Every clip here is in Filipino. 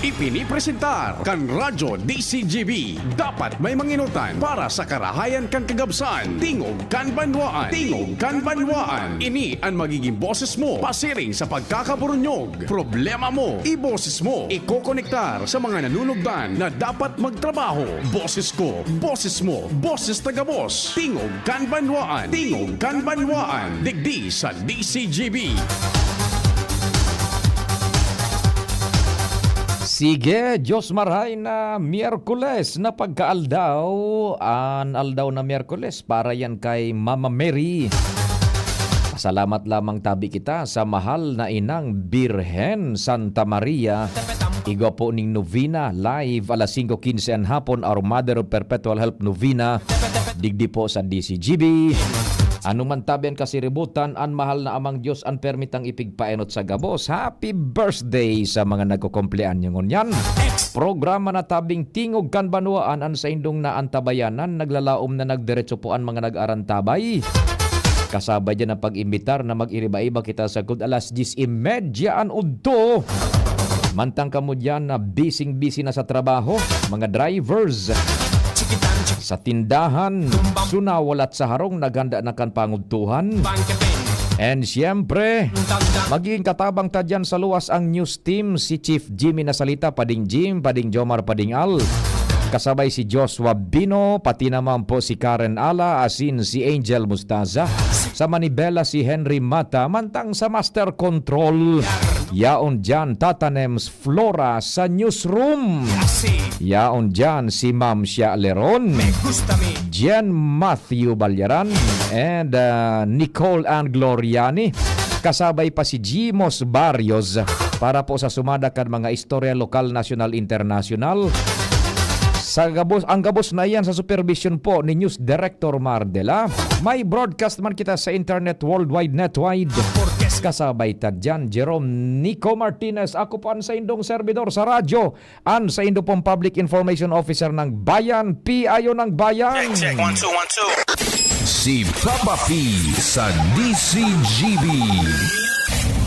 Ipinipresentar kan Radyo DCGB. Dapat may manginutan para sa karahayan kan kagabsan. Tingog kan banwaan. Tingog kan banwaan. Ini ang magiging boses mo pasiring sa pagkakaburunyog. Problema mo, iboses mo. Ikokonektar sa mga nanunugdan na dapat magtrabaho. Boses ko, boses mo, boses taga-boss. Tingog kan banwaan. Tingog kan banwaan. Digdi sa DCGB. Sige, Diyos marhay na Miyerkules na pagkaaldaw, aldaw na Miyerkules para yan kay Mama Mary. Salamat lamang tabi kita sa mahal na inang Birhen Santa Maria. Igwa po ning novena live alas 5:15 ang hapon, our Mother of Perpetual Help novena. Digdi po sa DCGB. Ano man tabian kasi ributan, ang mahal na amang Diyos ang permitang ipigpaenot sa gabos. Happy birthday sa mga nagkukumplean nyo ngunyan. Programa na tabing tingog kan banwaan an sa indong na antabayanan, naglalaom na nagdiretso po ang mga nag-arantabay. Kasabay dyan ang pag-imbitar na mag-iriba-iba kita sa good alas 10:30 an udto. Mantang kamo dyan na busy-busy na sa trabaho, mga drivers. Sa tindahan, sunawalat sa harong, naganda na kan pangudtuhan. And siyempre, magiging katabang ta dyan sa luwas ang news team, si Chief Jimmy Nasalita, Pading Jim, Pading Jomar, Pading Al. Kasabay si Joshua Bino, pati naman po si Karen Ala, asin si Angel Mustaza. Sa Manibela si Henry Mata, mantang sa Master Control. Yaon dyan Tatanems Flora sa newsroom. Yaon dyan si Ma'am Shia Leron, Jen Matthew Balyaran, and Nicole Ann Gloriani. Kasabay pa si Jimos Barrios para po sa sumadakan mga istorya lokal, national, international. Ang gabos na iyan sa supervision po ni News Director Mardela. May broadcast man kita sa internet worldwide netwide. Kasabay tad dyan Jerome Nico Martinez. Ako po ang sa indong servidor sa radyo. Ang sa indong pong Public Information Officer ng Bayan. PIO ng Bayan. Check, 1, 2, 1, 2. Si Papa P sa DCGB.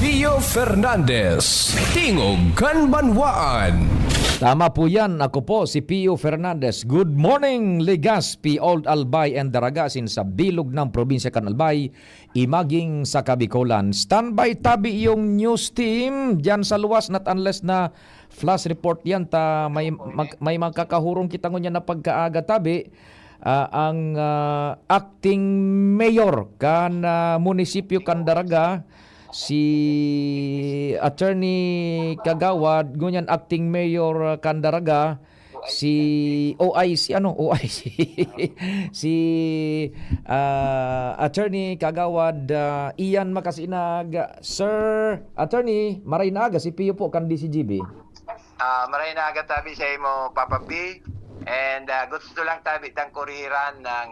Pio Fernandez, Tingog kan Banwaan. Tama po yan. Ako po si Pio Fernandez. Good morning, Legazpi, Old Albay and Daragasin sa bilog ng probinsya kan Albay, imaging sa Kabikolan. Standby tabi yung news team dyan sa luwas, not unless na flash report yan ta may magkakahurong kita ngunyan na pagkaaga tabi. Ang acting mayor kan munisipyo kan Daraga, si Attorney Kagawad, ngunyan acting mayor Kandaraga, si OIC, si Attorney Kagawad, Ian Makasinag. Sir Attorney, maray na aga si Pio po kan DCGB. Maray na aga tabi sa imo, Papa P. And gusto lang tabi tang kuriran ng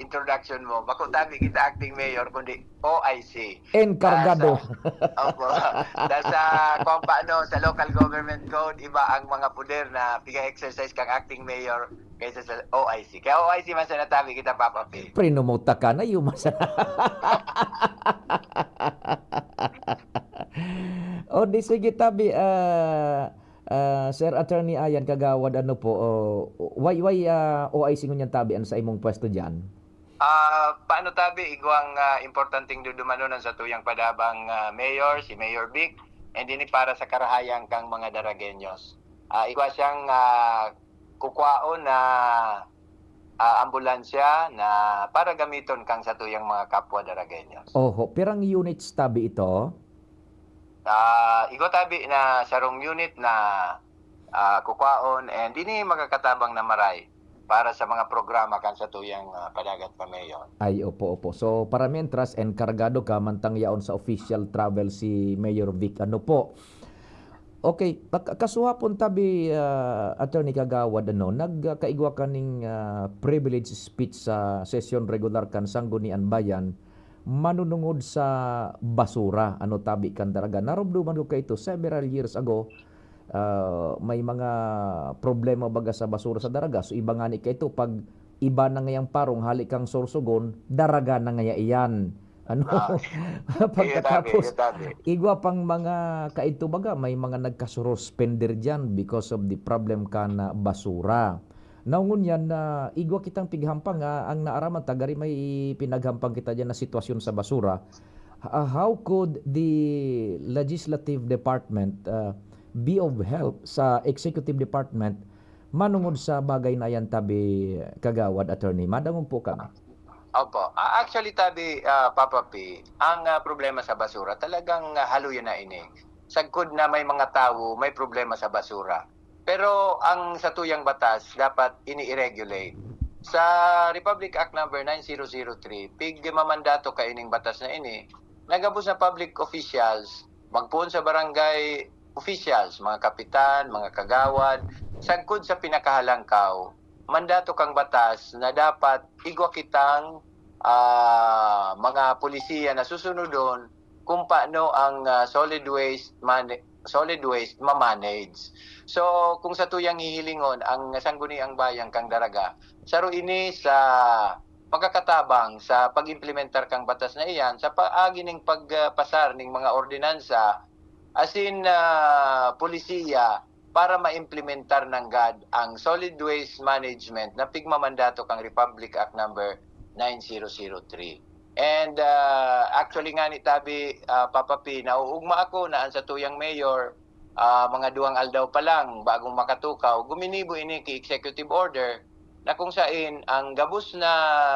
introduction mo. Bako tabi kita acting mayor kundi OIC. Encargado. Opo. Dahil sa kung paano sa local government code, iba ang mga puder na piga-exercise kang acting mayor kaysa sa OIC. Kaya OIC man sa natabi kita, Papa P. Prinumuta ka na yung masa. O di sige tabi, Sir Attorney Ayan Kagawad, ano po, why OIC ngunyan tabian sa imong pwesto dyan? Paano tabi, igwang importanteng dudumanunan sa tuyang padabang mayor, si Mayor Vic, and ini para sa karahayang kang mga Daragenyos. Igwa siyang kukwaon na ambulansya na para gamiton kang sa tuyang mga kapwa Daragenyos. Oho, pirang units tabi ito? Igo tabi na sarong unit na kukwaon, and ini magkakatabang na maray para sa mga programa kan sa tuyang padagat pa mayor. Ay, opo. So, para mientras, enkargado ka, mantang yaon sa official travel si Mayor Vic. Ano po? Okay, kasuhapon tabi, Attorney Kagawad, nagkaigwa kaning privilege speech sa session regular kan Sanggunian Bayan, manunungod sa basura, ano tabi kan Daraga. Narumduman ko ito several years ago, may mga problema baga sa basura sa Daraga. So iba nga ni ito, pag iba na ngayang parong halik kang sorsogon, Daraga na ngaya iyan. Ano? Iyo Pagkatapos, tabi. igwa pang mga kaito baga, may mga nagkasuspender dyan because of the problem ka na basura. Naungon yan na igwa kitang pighampang nga ang naaraman tagari may pinaghampang kita dyan na sitwasyon sa basura. How could the legislative department be of help sa executive department manungod sa bagay na yan tabi kagawad attorney? Madangon po kami. Opo. Actually, tabi, Papa P, ang problema sa basura, talagang haluyan na ini. Sagkod na may mga tao, may problema sa basura. Pero ang sa tuyang batas, dapat ini-regulate. Sa Republic Act number 9003, pig mamandato ka ining batas na ini, nagabos na public officials, magpuon sa barangay officials, mga kapitan, mga kagawad, sagkod sa pinakahalangkaw, mandato kang batas na dapat igwa kitang mga polisiya na susunodon kung paano ang solid waste ma-manage. So kung sa tuyang hihilingon ang sangguniang bayang kang daraga, saro ini sa pagkakatabang sa pag-implementar kang batas na iyan sa paagi ning pagpasar ning mga ordinansa asin polisiya para ma-implementar ng GAD ang solid waste management na pigmamandato kang Republic Act number 9003. And actually nga ni tabi Papa P, nauugma ako na ang sa tuyang mayor mga duwang aldaw pa lang bagong makatukaw, guminibo ini ki executive order na kung saan ang gabus na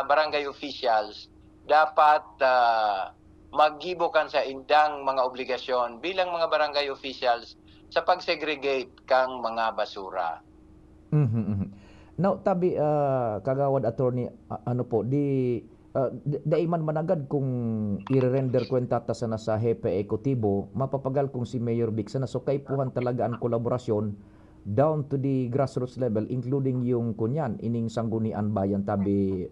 barangay officials dapat maggibo kan sa indang mga obligasyon bilang mga barangay officials sa pag-segregate kang mga basura. Now, tabi kagawad attorney, ano po, daiman managad kung i-render kwenta ta sana sa hepe ekotibo, mapapagal kung si Mayor Vic sana so kaipuhan talaga ang kolaborasyon down to the grassroots level including yung kunyan ining sanggunian bayan tabi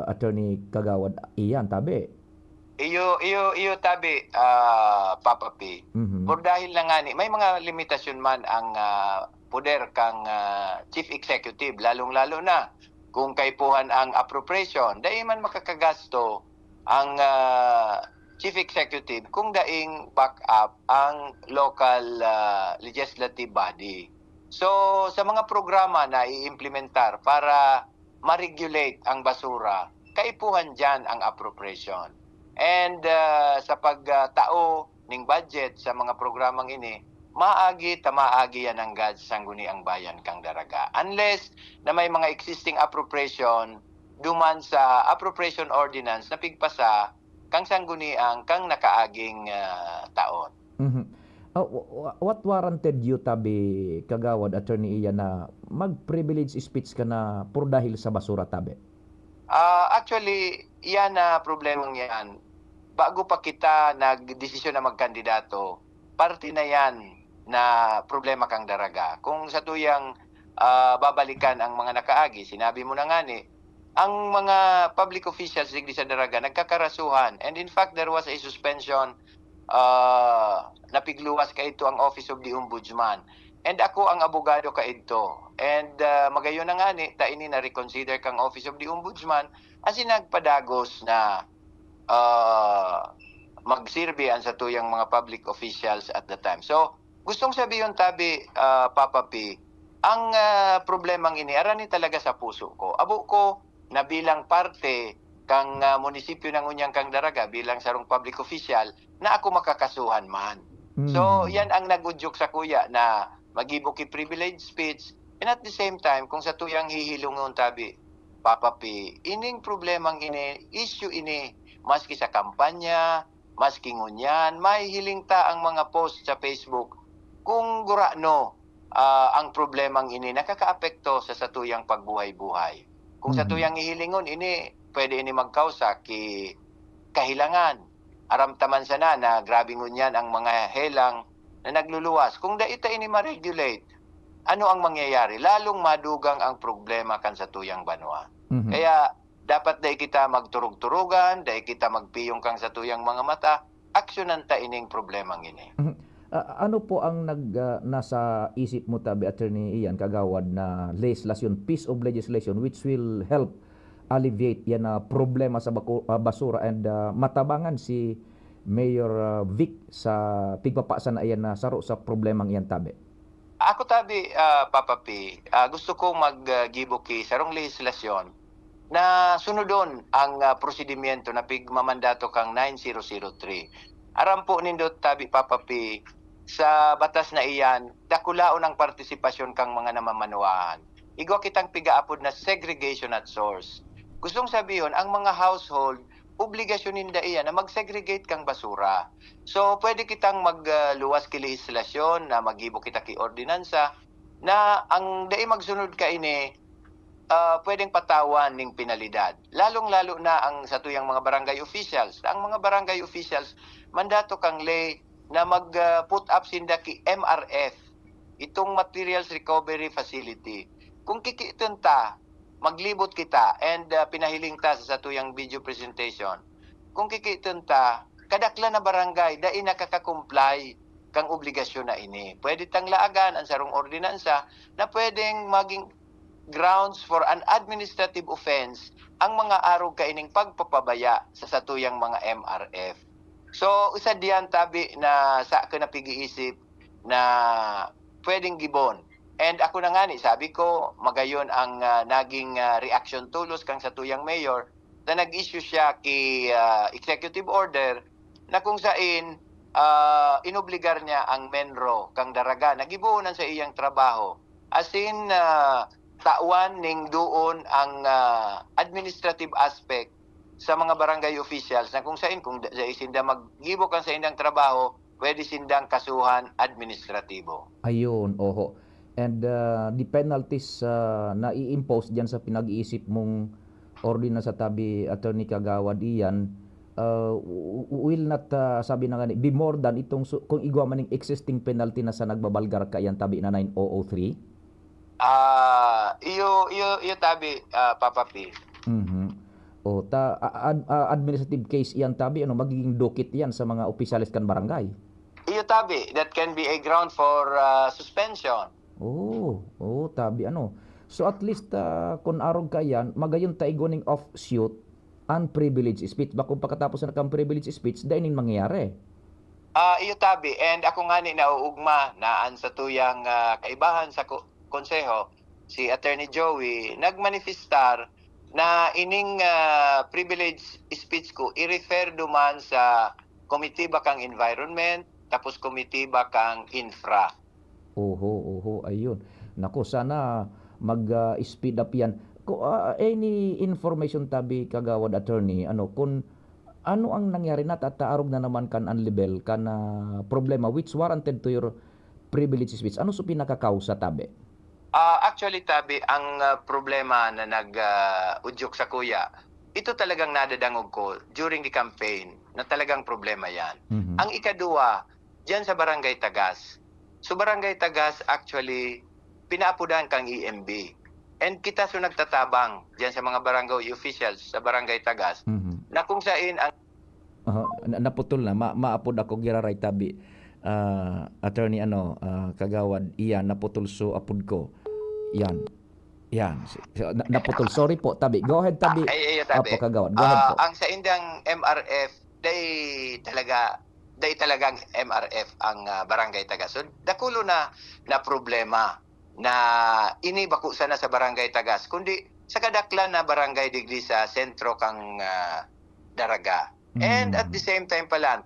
attorney kagawad iyan tabi. Iyo tabi Papa P. Por dahil lang nga ni may mga limitasyon man ang poder kang chief executive lalong-lalo na kung kaipuhan ang appropriation, dahil man makakagasto ang chief executive kung daing back up ang local legislative body. So sa mga programa na i-implementar para ma-regulate ang basura, kaipuhan dyan ang appropriation. And sa pagtao ning budget sa mga programang ini, maagi yan ang GAD sangguni ang bayan kang daraga. Unless na may mga existing appropriation duman sa appropriation ordinance na pigpasa kang sangguni ang kang nakaaging taon. What warranted you tabi kagawad attorney iyan na mag-privilege speech ka na por dahil sa basura tabi? Actually, yan na problemang yan. Bago pa kita nagdesisyon na magkandidato, parte na yan na problema kang daraga. Kung sa tuyang babalikan ang mga nakaagi, sinabi mo na nga ni, ang mga public officials digdi sa daraga nagkakarasuhan. And in fact, there was a suspension napigluwas ka ito ang Office of the Ombudsman. And ako ang abogado ka ito. And magayon na nga ni, ta ini na reconsider kang Office of the Ombudsman asi nagpadagos na magsirbihan sa tuyang mga public officials at the time. So, gustong sabihin tabi, Papa P, ang problemang ini, arani talaga sa puso ko. Abo ko na bilang parte kang munisipyo ng Unyang kang Daraga, bilang sarong public official, na ako makakasuhan man. So, yan ang nagudyok sa kuya na magibo ki privilege speech, and at the same time, kung sa tuyang hihilungon tabi, Papa P, ining problemang ini, issue ini, maski sa kampanya, maski ngunyan, may hiling ta ang mga post sa Facebook kung gurano ang problemang ini nakakaapekto sa satuyang pagbuhay-buhay. Kung satuyang ihilingon ini, pwede ini magkausa ki kahilangan. Aramtaman sana na grabe ngunyan ang mga helang na nagluluwas. Kung daita ini ma-regulate, ano ang mangyayari? Lalong madugang ang problema kan satuyang banwa. Kaya dapat dahil kita magturug-turugan, dahil kita magpiyong kang sa tuyang mga mata, aksyonan ta ining problemang ini. Ano po ang nasa isip mo tabi attorney Ian kagawad na legislation, piece of legislation which will help alleviate yan na problema sa basura and matabangan si Mayor Vic sa pigpapasa na iyan na saro sa problemang iyan tabi? Ako tabi, Papa P, gusto kong mag-gibo ki sarong legislasyon na sunodon ang prosedimento na pigmamandato kang 9003. Aram po nindot tabi, Papa P, sa batas na iyan, dakulaon ang partisipasyon kang mga namamanuan. Igwa kitang pigaapod na segregation at source. Gustong sabihin, ang mga household, obligasyon ninda iyan na mag-segregate kang basura. So, pwede kitang magluwas ki legislasyon na magibo kita ki ordinansa na ang dai magsunod ka ini pwedeng patawan ning penalidad. Lalong-lalo na ang sa tuyang mga barangay officials. Ang mga barangay officials, mandato kang lay na mag-put up sinda ki MRF, itong Materials Recovery Facility. Kung kikitin ta, maglibot kita and pinahiling ta sa tuyang video presentation. Kung kikitin ta, kadakla na barangay, dai nakaka-comply kang obligasyon na ini. Pwede tang laagan ang sarong ordinansa na pwedeng maging grounds for an administrative offense ang mga arog kaining pagpapabaya sa satuyang mga MRF. So, isa diyan tabi na sa akin na pag-iisip na pwedeng gibon. And ako na nga ni, sabi ko, magayon ang naging reaction tulos kang sa tuyang mayor na nag-issue siya ki executive order na kung saan inobligar niya ang Menro kang Daraga, nagibuonan sa iyang trabaho. As in, tawan ning doon ang administrative aspect sa mga barangay officials na kung saan kung sinda maggibo kang sa indang trabaho, pwede sindang kasuhan administratibo. Ayun, oho. And the penalties na i-impose diyan sa pinag-iisip mong ordinance sa tabi, Attorney Kagawad, iyan will not sabi na nga be more than itong kung igwa man ng existing penalty na sa nagbabalgar ka yan tabi na 9003? Iyo tabi, Papa P. O administrative case iyan tabi, ano magiging dokit yan sa mga opisyalis kan barangay? Iyo tabi, that can be a ground for suspension. Tabi ano. So at least kung arog ka yan, magayon taigoning offshoot unprivileged speech. Bakong pagkatapos na kang privileged speech, dahil ning mangyayari. Iyo tabi, and ako nga ni nauugma naan sa tuyang kaibahan sa konseho, si Attorney Joey, nagmanifestar na ining privileged speech ko i-refer duman sa Committee Bakang Environment, tapos Committee Bakang Infra. Oho, ayun. Nako, sana mag-speed up yan. Any information tabi, Kagawad Attorney, kung ano ang nangyari na tataarog na naman kan unlevel kan problema which warranted to your privilege speech. Ano so pinakakausa tabi? Actually tabi, ang problema na nag-udyok sa kuya, ito talagang nadadangog ko during the campaign na talagang problema yan. Ang ikadua, dyan sa Barangay Tagas. So Barangay Tagas actually pinaapudan kang EMB. And kita so nagtatabang dyan sa mga barangay officials sa Barangay Tagas na kung saan ang naputol na maapod ako giraray tabi, Attorney Kagawad, iyan naputol so apod ko. Yan. Naputol. Sorry po, tabi. Go ahead, tabi. Tabi. Apo, Kagawad. Go ahead po. Ang sa indang MRF, day talagang MRF ang Barangay Tagas. So, dakulo na problema na inibako sana sa Barangay Tagas, kundi sa kadaklan na barangay digdi sa sentro kang Daraga. And at the same time pala,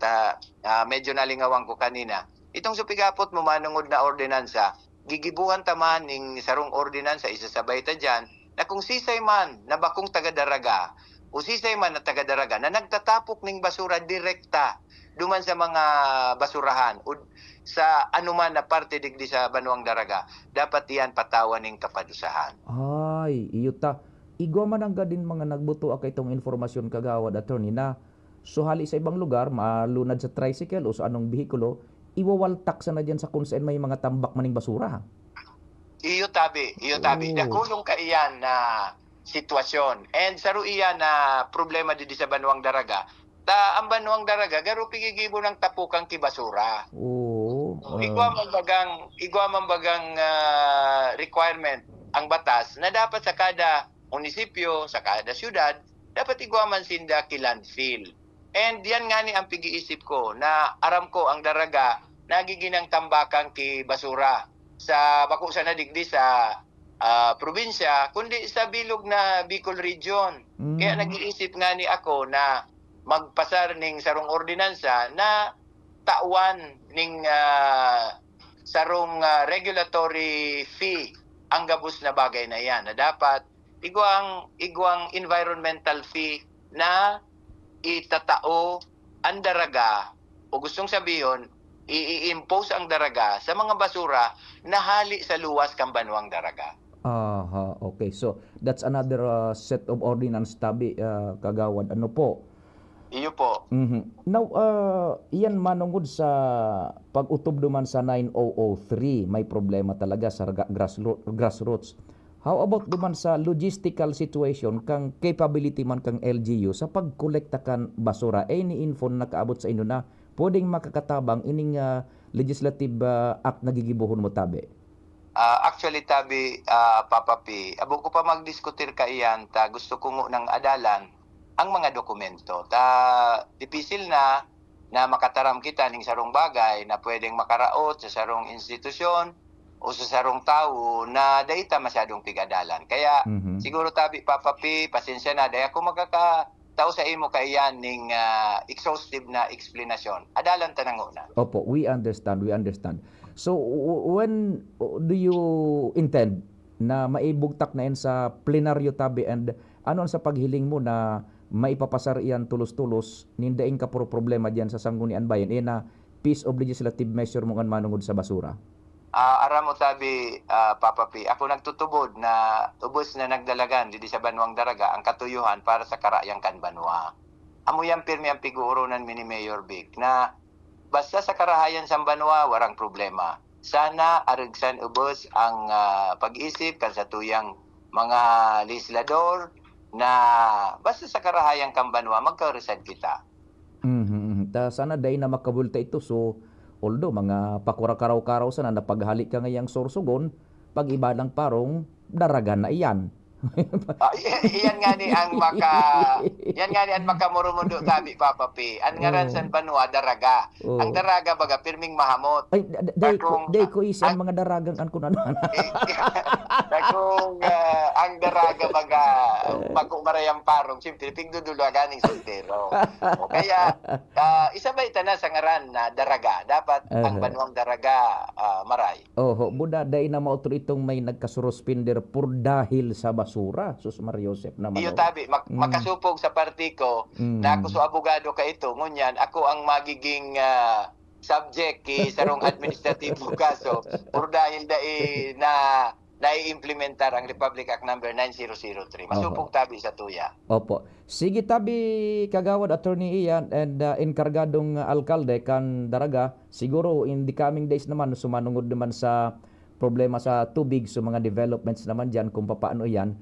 medyo nalingawang ko kanina, itong supigapot mo manungod na ordinansa, gigibuhan taman ning sarong ordinansa, isasabay ta dyan, na kung sisay man na bakong taga-Daraga, o sisay man na taga-Daraga, na nagtatapok ning basura direkta, duman sa mga basurahan, o sa anuman na parte digdi sa Banuang Daraga, dapat yan patawan ning kapadusahan. Ay, iyuta. Igwa man ang gadin mga nagbuto ka itong informasyon, Kagawad Attorney, na suhali sa ibang lugar, malunad sa tricycle o sa anong bihikulo, iwawaltak na dyan sa kung saan may mga tambak maning basura. Iyo tabi. Nakulong ka iyan na sitwasyon. And saro iyan na problema dito sa Banuang Daraga. Ang Banuang Daraga, garo pigigibo ng tapukang kibasura. Igwa man bagang requirement ang batas na dapat sa kada munisipyo, sa kada syudad, dapat iguaman sinda ki landfill. And yan nga ni ang pag-iisip ko na aram ko ang daraga nagiginang tambakan ki basura sa bako sa nadigdi sa probinsya kundi sa bilog na Bicol region. Kaya nag-iisip nga ni ako na magpasar ning sarong ordinansa na tawan ning sarong regulatory fee ang gabus na bagay na yan na dapat igwang environmental fee na itatao ang daraga o gustong sabihin i-impose ang daraga sa mga basura na hali sa luwas kang banwang daraga. Aha, okay. So, that's another set of ordinance tabi, kagawad. Ano po? Iyo po. Now, iyan manungod sa pag-utob duman sa 9003, may problema talaga sa grassroots. How about duman sa logistical situation kang capability man kang LGU sa pagkolekta kan basura? Any info na nakaabot sa inyo na pwedeng makakatabang ining legislative act na gigibuhon mo tabi? Actually, tabi, Papa P, abo ko pa magdiskutir ka iyan, gusto ko ng adalan ang mga dokumento. Dipisil na makataram kita ning sarong bagay na pwedeng makaraot sa sarong institusyon o sa sarong tao na dayta masyadong pigadalan. Kaya siguro tabi, Papa P, pasensya na, dahil ako makakatao sa imo kaiyan ning exhaustive na explanation. Adalan tanang una. Opo, we understand. So, when do you intend na maibugtak na yan sa plenaryo tabi and ano sa paghiling mo na maipapasar iyan tulos-tulos nindaing ka puro problema diyan sa Sanggunian Bayan na piece of legislative measure mo kan manungod sa basura? Aram mo tabi, Papa P, ako nagtutubod na ubos na nagdalagan didi sa Banwang Daraga ang katuyuhan para sa karayang kan Banwa. Amo yan pirmi ang piguuronan ni Mayor Vic na basta sa karahayan sa Banwa, warang problema. Sana arigsan ubos ang pag-isip kan sa tuyang mga legislador na basta sa karahayan kang Banwa, magka-resad kita. Sana day na makabulta ito. So, although mga pakura-karaw-karaw sana napaghalik ka ngayang sorsogon, pag iba ng parong, daraga na iyan. Iyan nga ni ang makamurumundo tabi, Papa P. Ang ngaran san Banwa daraga. Ang daraga baga pirming mahamot. Ay, day ko isan mga daragang an kunan. Kung ang daraga baga magkumarayang parong, siyempre pigdudulo ganing soltero. O kaya isa ba na sa ngaran na daraga? Dapat ang Banwang Daraga maray. Buda day na mautro itong may nagkasurospinder por dahil sa basura. Sus Mariosep naman. Iyo tabi, makasupog sa party ko na ako so abogado ka ito. Ngunyan, ako ang magiging subject sarong administratibo kaso por dahil na nai-implementar ang Republic Act number 9003. Masupog tabi sa tuya. Opo. Sige tabi kagawad Attorney Ian and enkargadong alkalde kan Daraga. Siguro in the coming days naman sumanungod naman sa problema sa tubig, so mga developments naman dyan kung paano yan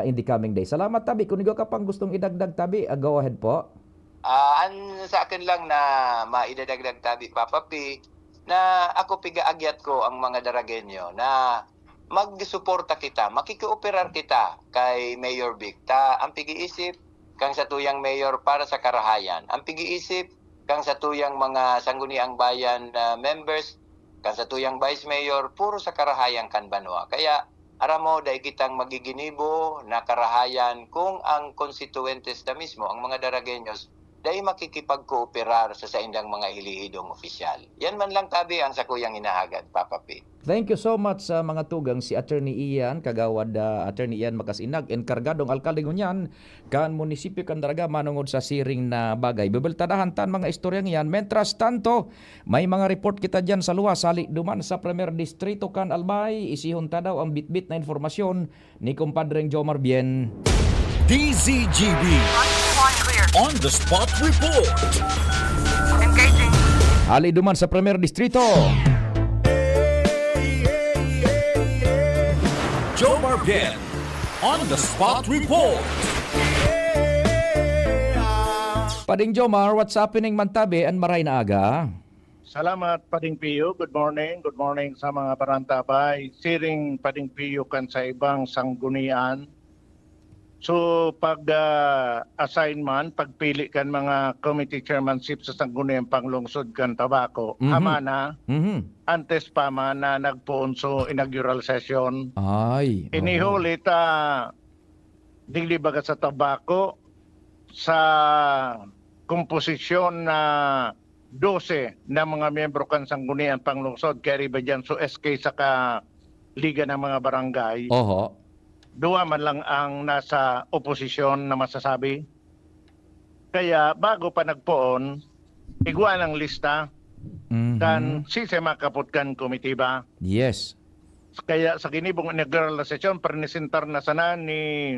in the coming days. Salamat tabi. Kung ikaw ka pang gustong idagdag tabi, go ahead po. Sa akin lang na maidadagdag tabi, Papa P, na ako pigaagyat ko ang mga Daragenyo na magsuporta kita, makikioperar kita kay Mayor Vic. Ang pig-iisip kang sa tuyang mayor para sa karahayan. Ang pig-iisip kang sa tuyang mga Sangguniang Bayan members, kan sa tuyang vice mayor, puro sa karahayan kan Banwa. Kaya aramo dahil kitang magiginibo na karahayan kung ang constituentes na mismo, ang mga Daragenyos, dahil makikipag-cooperar sa saindang mga hilihidong opisyal. Yan man lang tabi ang sa kuyang inahagad, Papa P. Thank you so much sa mga tugang si Attorney Ian, kagawad Attorney Ian Makasinag, enkargadong alkalde ngunyan kan munisipyo kan Daraga manungod sa siring na bagay. Bibeltadahan tan mga istoryang iyan. Mentras tanto, may mga report kita dyan sa luwas, sali duman sa Premier Distrito kan Albay, isihon ta daw ang bitbit na informasyon ni kumpadreng Jomar Bien. DZGB On the Spot Report. Engaging. Ali duman sa Premier Distrito. Jomar Bien On the Spot Report. Pading Jomar, what's happening Mantabe and Maray na aga? Salamat Pading Pio. Good morning. Good morning sa mga barantabay. Siring Pading Pio kan sa ibang sanggunian. So pag assignment, pagpili kan mga committee chairmanship sa sangguniang panglungsod kan tabako, ama na, Mhm. antes pa man na nagpuon so inaugural session. Ay. oo. Inihuli ta diglibaga sa tabako sa komposisyon na 12 na mga miyembro kan sangguniang panglungsod kaya ba dyan so SK sa liga ng mga barangay. Oho. Dua man lang ang nasa oposisyon na masasabi. Kaya bago pa nagpoon, igwa ng lista Mhm. kan sisemakapot kan komitiba. Yes. Kaya sa ginibong inaugural na sesyon, presentar na sana ni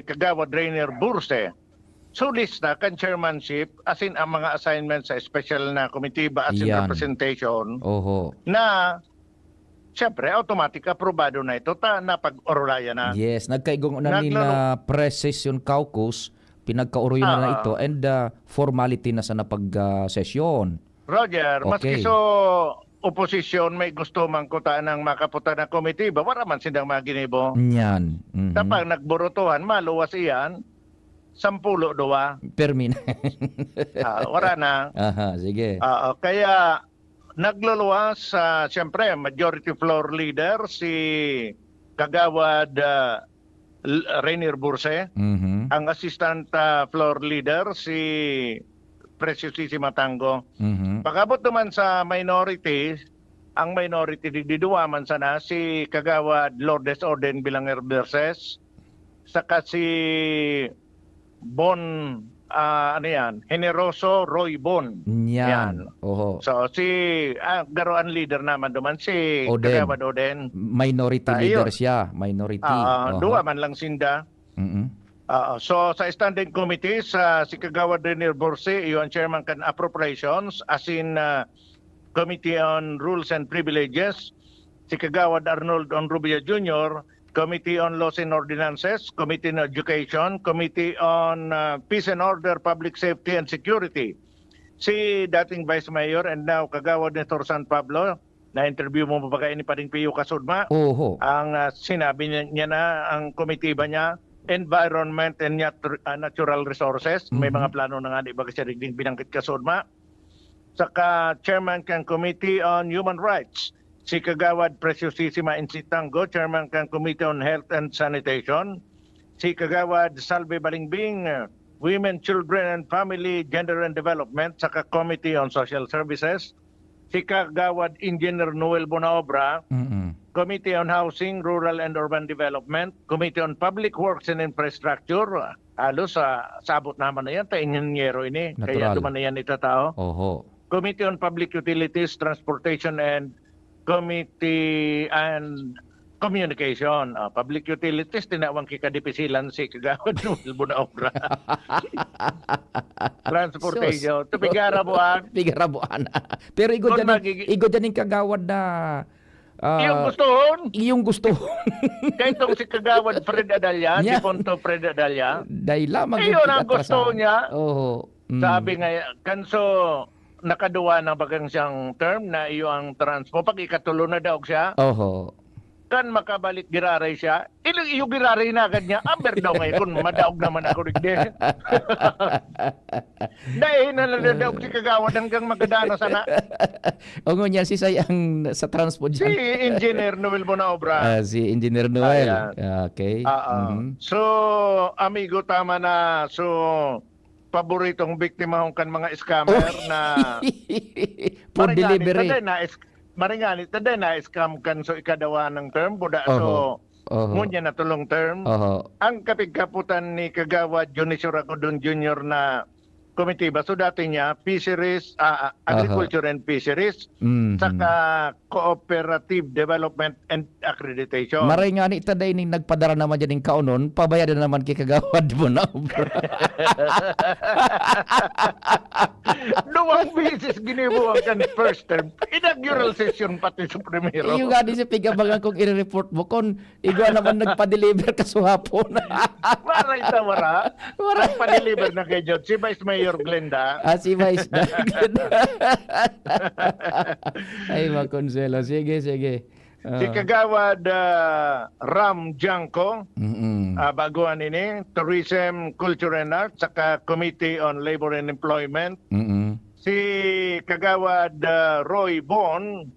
Kagawad Rainier Burse. So lista kan chairmanship, as in ang mga assignments sa special na komitiba as in Yan. representation, Oho. na siyempre, automatic aprobado na ito ta napag-orolaya na. Yes, nagkaigong na nila press session caucus, pinagkauroy na ito and formality na sa napag-sesyon. Roger, Okay. maski so oposisyon may gusto man kuta ng makaputa na komite, ba wala man silang maginibo. Yan. Mhm. Tapang nagburutuhan, maluwas iyan, 10 Permin. wala na. Aha, sige. Kaya nagluluwas siyempre majority floor leader si Kagawad Rainier Burse, Mhm. ang assistant floor leader si Preciosissima Tango. Mhm. Pagabot naman sa minority, ang minority diduwa man sana si Kagawad Lourdes Orden Bilanger Berses, saka si Bon Generoso Roy Bon. Yan. Oho. So si garuan leader naman duman si Oden. Kagawad Oden. Minority Ayun. leader siya. Minority. Oho. Duwa man lang sinda. Mhm. So sa standing committee si Kagawad Rainier Burse, yung chairman kan appropriations, as in Committee on Rules and Privileges, si Kagawad Arnold Onrubia Jr., Committee on Laws and Ordinances, Committee on Education, Committee on Peace and Order, Public Safety and Security. Si dating Vice Mayor and now Kagawad Nestor San Pablo, na-interview mo ba kayo ni Pading Pio Kasudma? Oho. Ang sinabi niya na ang komitiba niya, Environment and Natural Resources. May mga plano na nga, di ba kasi rin binangkit Kasudma. Saka Chairman kang Committee on Human Rights, si Kagawad Preciosissima Insitango, Chairman kang Committee on Health and Sanitation, si Kagawad Salve Balingbing, Women, Children and Family, Gender and Development, saka Committee on Social Services, si Kagawad Engineer Noel Bonaobra, Mhm. Committee on Housing, Rural and Urban Development, Committee on Public Works and Infrastructure, halos sabot naman na yan, ta-inyenyero ini, kaya Natural. duman na yan itatao. Oho. Committee on Public Utilities, Transportation and Committee and Communication. Public Utilities, tinawang kikadipisilan si Kagawad Noel Bonaobra. Transportation, tupigara buwan. Pigarabuan. Pero igod Kung dyan, magigi- igod dyan yung kagawad na Yung gustohon, iyong gusto. kahit itong si Kagawad Fred Adalya, si Yeah. Ponto Fred Adalya, Dahil lamang Iyon ang gusto niya. Oo. Mm. sabi nga, kanso nakaduwa na bagang siyang term na iyo ang transpo, pag ikatulo na daw siya, Oho. kan makabalik giraray siya, iyo giraray na agad niya, amber daw ngayon, kung madaog naman ako rin din. Dahil na nadadaog si Kagawad hanggang magdana sana. O nga si sayang sa transpo Si dyan. Engineer Noel Bonaobra. Si Engineer Noel. Ayan. Okay. Mhm. So, amigo, tama na. So, paboritong biktima hong kan mga scammer na Food delivery. Maringani, taday na scam kan so ikadawa ng term, buda so Oho. ngunya na tulong term. Oho. Ang kapigkaputan ni Kagawad Junior Acodon Jr. na komitiba, so dati niya Fisheries, Agriculture and Fisheries, Mhm. saka Cooperative Development and Accreditation. Maray nga ni taday ning nagpadara naman dyan ng kaunon, pabayadan naman kay kagawad mo na. Duwang bisis ginibuang kan first term. Inaugural session pati sa primero. Iyo nga di si pigabangan kung i-report mo kung igwa naman nagpa-deliver ka sa hapon. Waray tawara. Waray pa-deliver na kay Judge. Si Vice Mayor Glenda. Si Vice. Ay, makonselo. Sige, sige. Si Kagawad Ram Janko, baguhan ini, Tourism, Culture and Arts, saka Committee on Labor and Employment. Si Kagawad Roy Bon,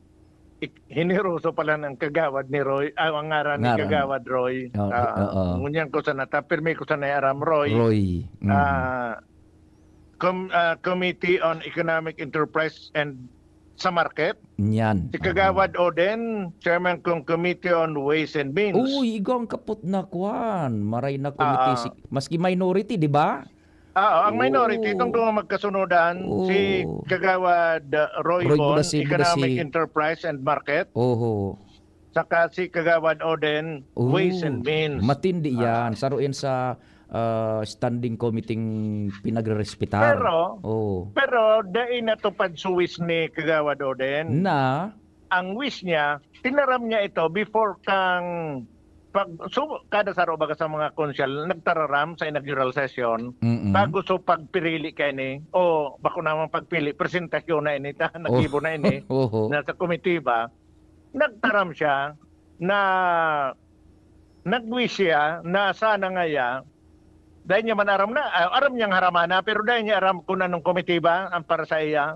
hiniruso pala ng Kagawad ni Roy, ang ngaran ni Ngaran. Kagawad Roy. Ngunyan ko sana, tapirmi ko sana aram Roy. Committee on Economic Enterprise and sa market. Yan. Si Kagawad Oden, chairman kong Committee on Ways and Means. Uy, igong kaput na kwan. Maray na committee. Maski minority, di ba? Ang minority, itong kung magkasunodan, si Kagawad Roy Bon, Economic Enterprise and Market. Saka si Kagawad Oden, Ways and Means. Matindi yan. Saruin sa standing committee pinagre-respetar. Pero dahil natupad sa wish ni Kagawad Oden, ang wish niya, tinaram niya ito before kang kada saro baga sa mga konsyal nagtararam sa inaugural session bago so pagpirili kay ni o bako naman pagpili presentasyon na ini nagibo na ini nasa komitiba nagtaram siya na nagwish siya na sana ngaya dahil niya manaram na aram niyang haramana pero dahil niya aram kung anong komitiba ang para sa iya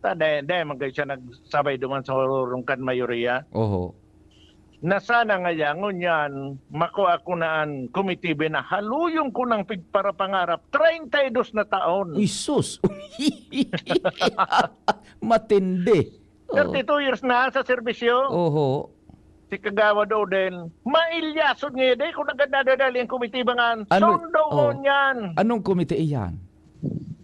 dahil magay siya nagsabay duman sa rungkan mayoriya na sana ngaya ngunyan mako ako naan komitibe na haluyong ko ng pigpara pangarap 32 na taon. Isus! Matindi. 32 years na sa serbisyo. Si Kagawad Oden, mailyasod niya day kung nagadadadali ang komitibe nga. Sundo mo niyan. Anong komite iyan?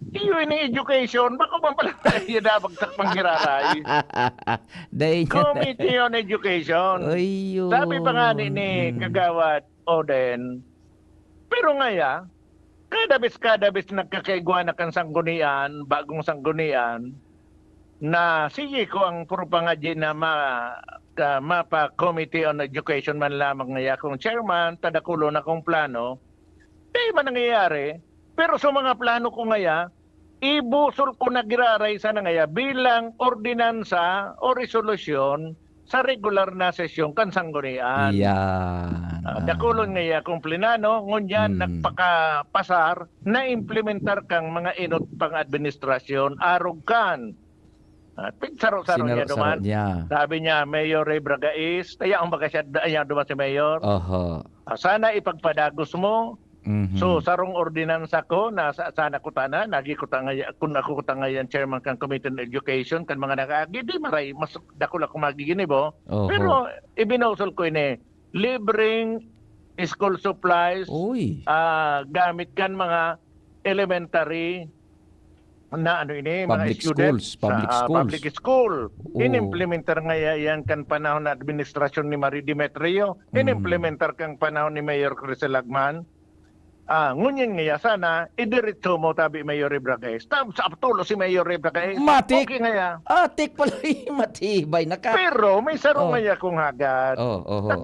Iyo ini education, baka man pala tayo na bagsak panghiraray. Committee on Education. Sabi pa nga ni Kagawad Oden, pero ngaya, kadabis nagkakaigwa na kang sanggunian, bagong sanggunian, na sige ko ang purpangadji na mapa Committee on Education man lamang ngaya kung chairman, tadakulo na kong plano, di man nangyayari. Pero sa mga plano ko ngaya, ibusol ko na giraray sa ngaya bilang ordinansa o resolusyon sa regular na sesyon kansanggunian. Dakulon ngaya kung plenano, ngunyan nagpakapasar na implementar kang mga inot pang administrasyon, arog kan. Pigsaro-saro niya duman. Sabi niya, Mayor Ray Bragais, tayo ang baga siya duman si Mayor. Sana ipagpadagos mo. So sarong ordinansa ko na sana ko tana nagi ko tangay kun ako ko tangayan chairman kan Committee on Education kan mga nakaagi di maray mas dako la ko magiginibo pero ibinusol ko ini libreng school supplies gamit kan mga elementary na ano ini public mga students public school inimplementar nga yan kan panahon na administrasyon ni Marie Demetrio inimplementar kang panahon ni Mayor Crisel Lagman. Ngunyan nga sana, idiretso mo tabi Mayor Bragais. Sa aptulo si Mayor Bragais. Matik! Okay nga ya. Atik pala matibay. Pero may sarong nga ya kung hagad.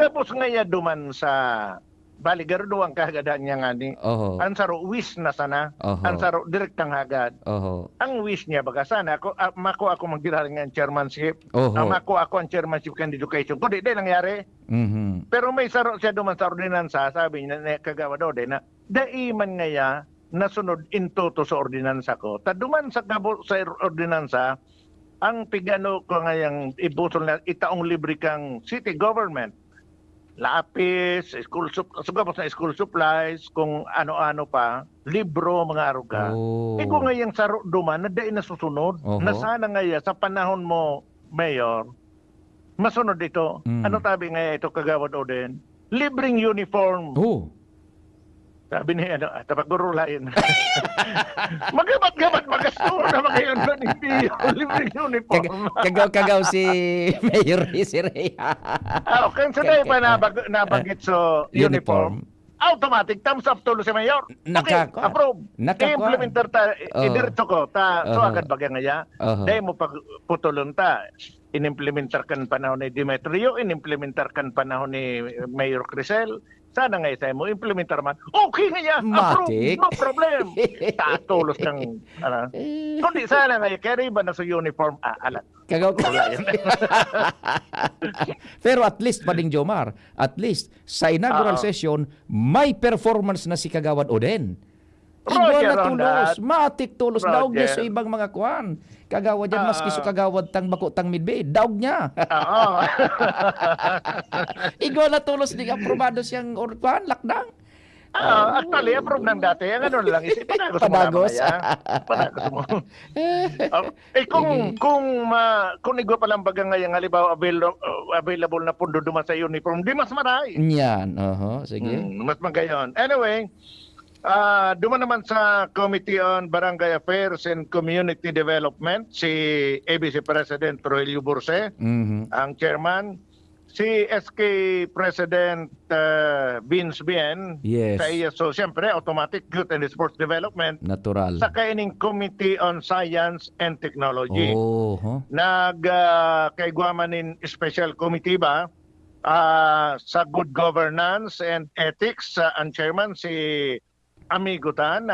Tapos nga ya duman sa baligardo ang kahagadaan niya nga ni. Ang saro wish na sana. Ang saro direktang hagad. Ang wish niya baga sana, mako ako magdiraring ang chairmanship. Mako ako ang chairmanship kan education. Kundi di nangyari. Pero may saro siya duman sa ordinansa. Sabi niya Kagawad Oden na daiman ngaya nasunod in toto sa ordinansa ko. Taduman sa ordinansa, ang pigano ko ngayang ibutol na itaong libre kang city government. Lapis, school supplies, kung ano-ano pa, libro, mga aruga. Iko ngayang saro duman na dai nasusunod. Na sana ngaya sa panahon mo, Mayor, masunod ito. Ano tabi ngaya ito Kagawad Oden? Libreng uniform. Sabi niya, tapagurulain. Magabat-gabat, magasto na magayon doon, hindi libreng uniform. Kagaw si Mayor Ray. Kung sanay pa nabagit sa uniform, automatic, thumbs up tulo si Mayor. Okay, approve. I-implementer ta, idiretso ko, so agad bagay ngaya. Dahil mo pagputulon ta, inimplementar kan panahon ni Demetrio, inimplementar kan panahon ni Mayor Crisel, Sana nga isa mo implementar man. Okay nga yan. Matik. Approve. No problem. Tatulos kang kundi sana nga carry ba na sa uniform alat. Kagaw Pero at least pading Jomar, at least sa inaugural session may performance na si Kagawad Oden. Igwa Roger na on tulos, that. matik tulos daog niya Roger. sa ibang mga kuan. Kagawad yan maski sa kagawad tang bako tang midbay, daog niya. Oo. Igwa na tulos di aprobado siyang or kuan lakdang. Actually, approve ng dati. Ang ano lang, panagos mo Padagos. naman. Panagos mo. Kung igwa pa lang baga ngayon, halimbawa available na pundo duman sa uniform, di mas maray. Yan, sige. Mas magayon. Anyway, duman naman sa Committee on Barangay Affairs and Community Development, si ABC President Roelio Burse, Mhm. ang chairman. Si SK President Vince Bien, Yes. sa iya, so siyempre, Automatic Youth and Sports Development, Natural. sa kaining Committee on Science and Technology. Oh, Kaigwaman in Special Committee ba, sa Good Governance and Ethics, ang chairman si Amigo Tan,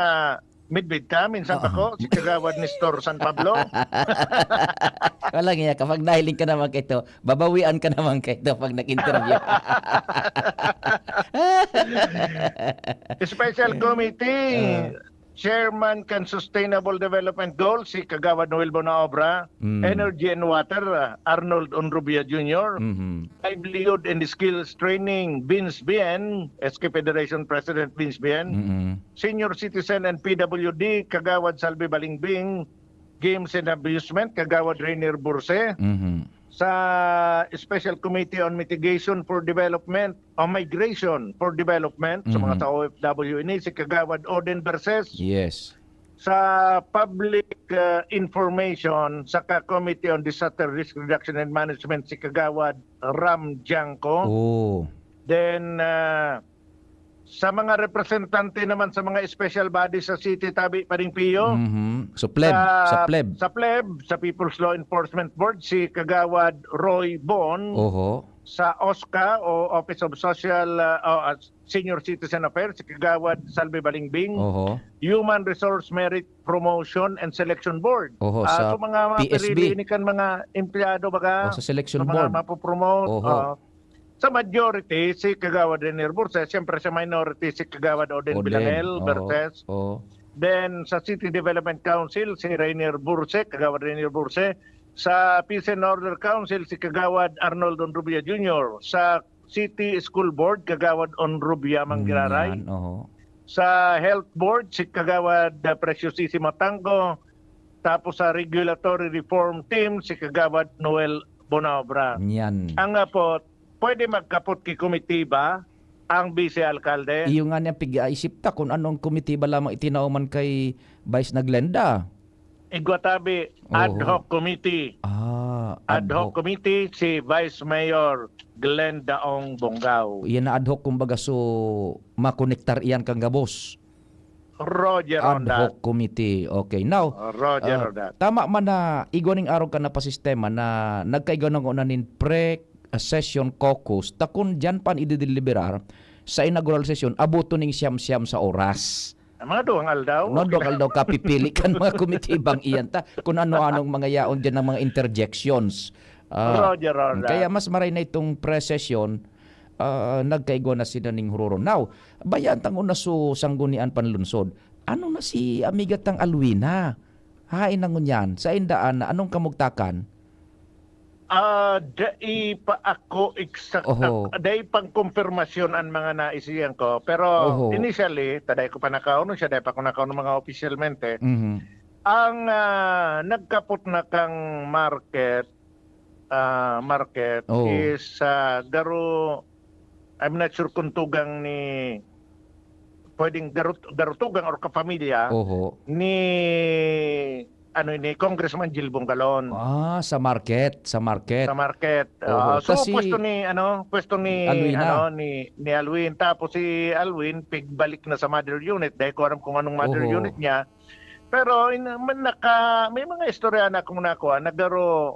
midbid ka, minsan ako, si Kagawad ni Store San Pablo. Wala nga, kapag nahiling ka naman kito, babawian ka naman kito pag nag-interview. Special Committee, Chairman kan Sustainable Development Goals, si Kagawad Noel Bonaobra. Energy and Water, Arnold Onrubia Jr. Mhm. Livelihood and Skills Training, Vince Bien, SK Federation President Vince Bien. Mhm. Senior Citizen and PWD, Kagawad Salvi Balingbing. Games and Amusement, Kagawad Rainier Burse. Mhm. Sa Special Committee on Mitigation for Development o Migration for Development sa mga sa OFW ini, si Kagawad Oden Berses. Yes. Sa Public Information, sa Committee on Disaster Risk Reduction and Management, si Kagawad Ram Janko. Oh. Then, sa mga representante naman sa mga special bodies sa City, Tabi, Paringpio. Mhm. So pleb, sa pleb. Sa pleb, sa People's Law Enforcement Board, si Kagawad Roy Bon. Oho. Sa OSCA o Office of Social Senior Citizen Affairs, si Kagawad Salve Balingbing. Oho. Human Resource Merit Promotion and Selection Board. Oho, sa so mga PSB. pirili kan mga empleyado baga. O, sa selection mga board. mapopromote. Oho. Sa majority, si Kagawad Rainier Burse. Siyempre sa minority, si Kagawad Oden Villanel Bertes. Oh. Then sa City Development Council, si Rainier Burse, Kagawad Rainier Burse. Sa Peace and Order Council, si Kagawad Arnold Onrubia Jr. Sa City School Board, Kagawad Onrubia Manggiraray. Oho. Sa Health Board, si Kagawad Preciosissimo Tango. Tapos sa Regulatory Reform Team, si Kagawad Noel Bonaobra. Yan. Ang po, pwede magkapot ki komitiba ang vice-alkalde. Iyo nga niya pig-aisip ta kung anong komitiba lamang itinauman kay Vice Naglenda. Igwatabi ad hoc committee. Ad hoc committee si Vice Mayor Glenn Daong Bonggao. Iyan na ad hoc kumbaga so makonektar iyan kang gabos. Roger Ad on that. hoc committee. Okay. Now, Roger on that. tama man na igwaning araw ka na pa sistema na nagkaiganong unanin pre-session caucus takon dyan pan idideliberar sa inaugural session abuto ning siyam-siyam sa oras. Mga duwang aldaw. No, dokal daw kapipili kan mga komitibang iyan ta kung ano-anong mga yaon dyan ng mga interjections. Roger on that. Kaya mas maray na itong pre-session nagkaigo na sila ning hururo. Now, bayan tang una so sanggunian panlunsod. Ano na si amigatang Alwina? Hain nangon yan. Sa indaan na anong kamugtakan? Dai pa ako exact. Oho. Dai pang konfirmasyon ang mga naisiyan ko. Pero Oho. initially, taday ko pa nakauno siya, dai pa ko nakauno mga opisyalmente. Mhm. Ang nagkapot na kang market Oh. is garo, I'm not sure kung tugang ni pwedeng garutugang or kapamilya Oho. ni Congressman Jill Bongalon. Sa market. Sa market. Oho. So Kasi pwesto ni Alwina. ni Alwin, tapos si Alwin pigbalik na sa mother unit dahil ko alam kung anong mother Oho. unit niya. Pero may mga istorya na kung nakuha nagaro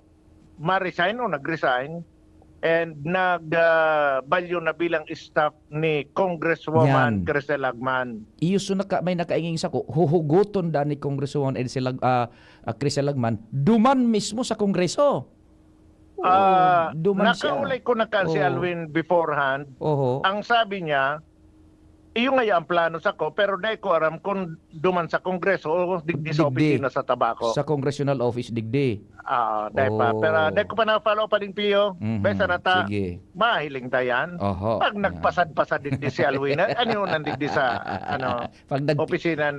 ma-resign o nag-resign and nag-balyo na bilang staff ni Congresswoman Yan. Crisel Agman. Iuso may nakainging sa ko, huhuguton da ni Congresswoman Crisel Agman, duman mismo sa Kongreso. Duman siya. Nakaulay ko na si Oo. Alwin beforehand. Oho. Ang sabi niya, iyo nga ang plano sa ko, pero di ko aram kung duman sa Kongreso o digdi sa Digdi. opisina sa tabako. Sa Congressional Office digdi. Dahil pa. Oh. Pero di ko pa na-follow pa din, Pio. Mhm. Besa na ta, Sige. mahiling tayan. Oho. Pag nagpasad-pasad digdi si Alwin, ano yung nandigdi sa Pag nag opisina?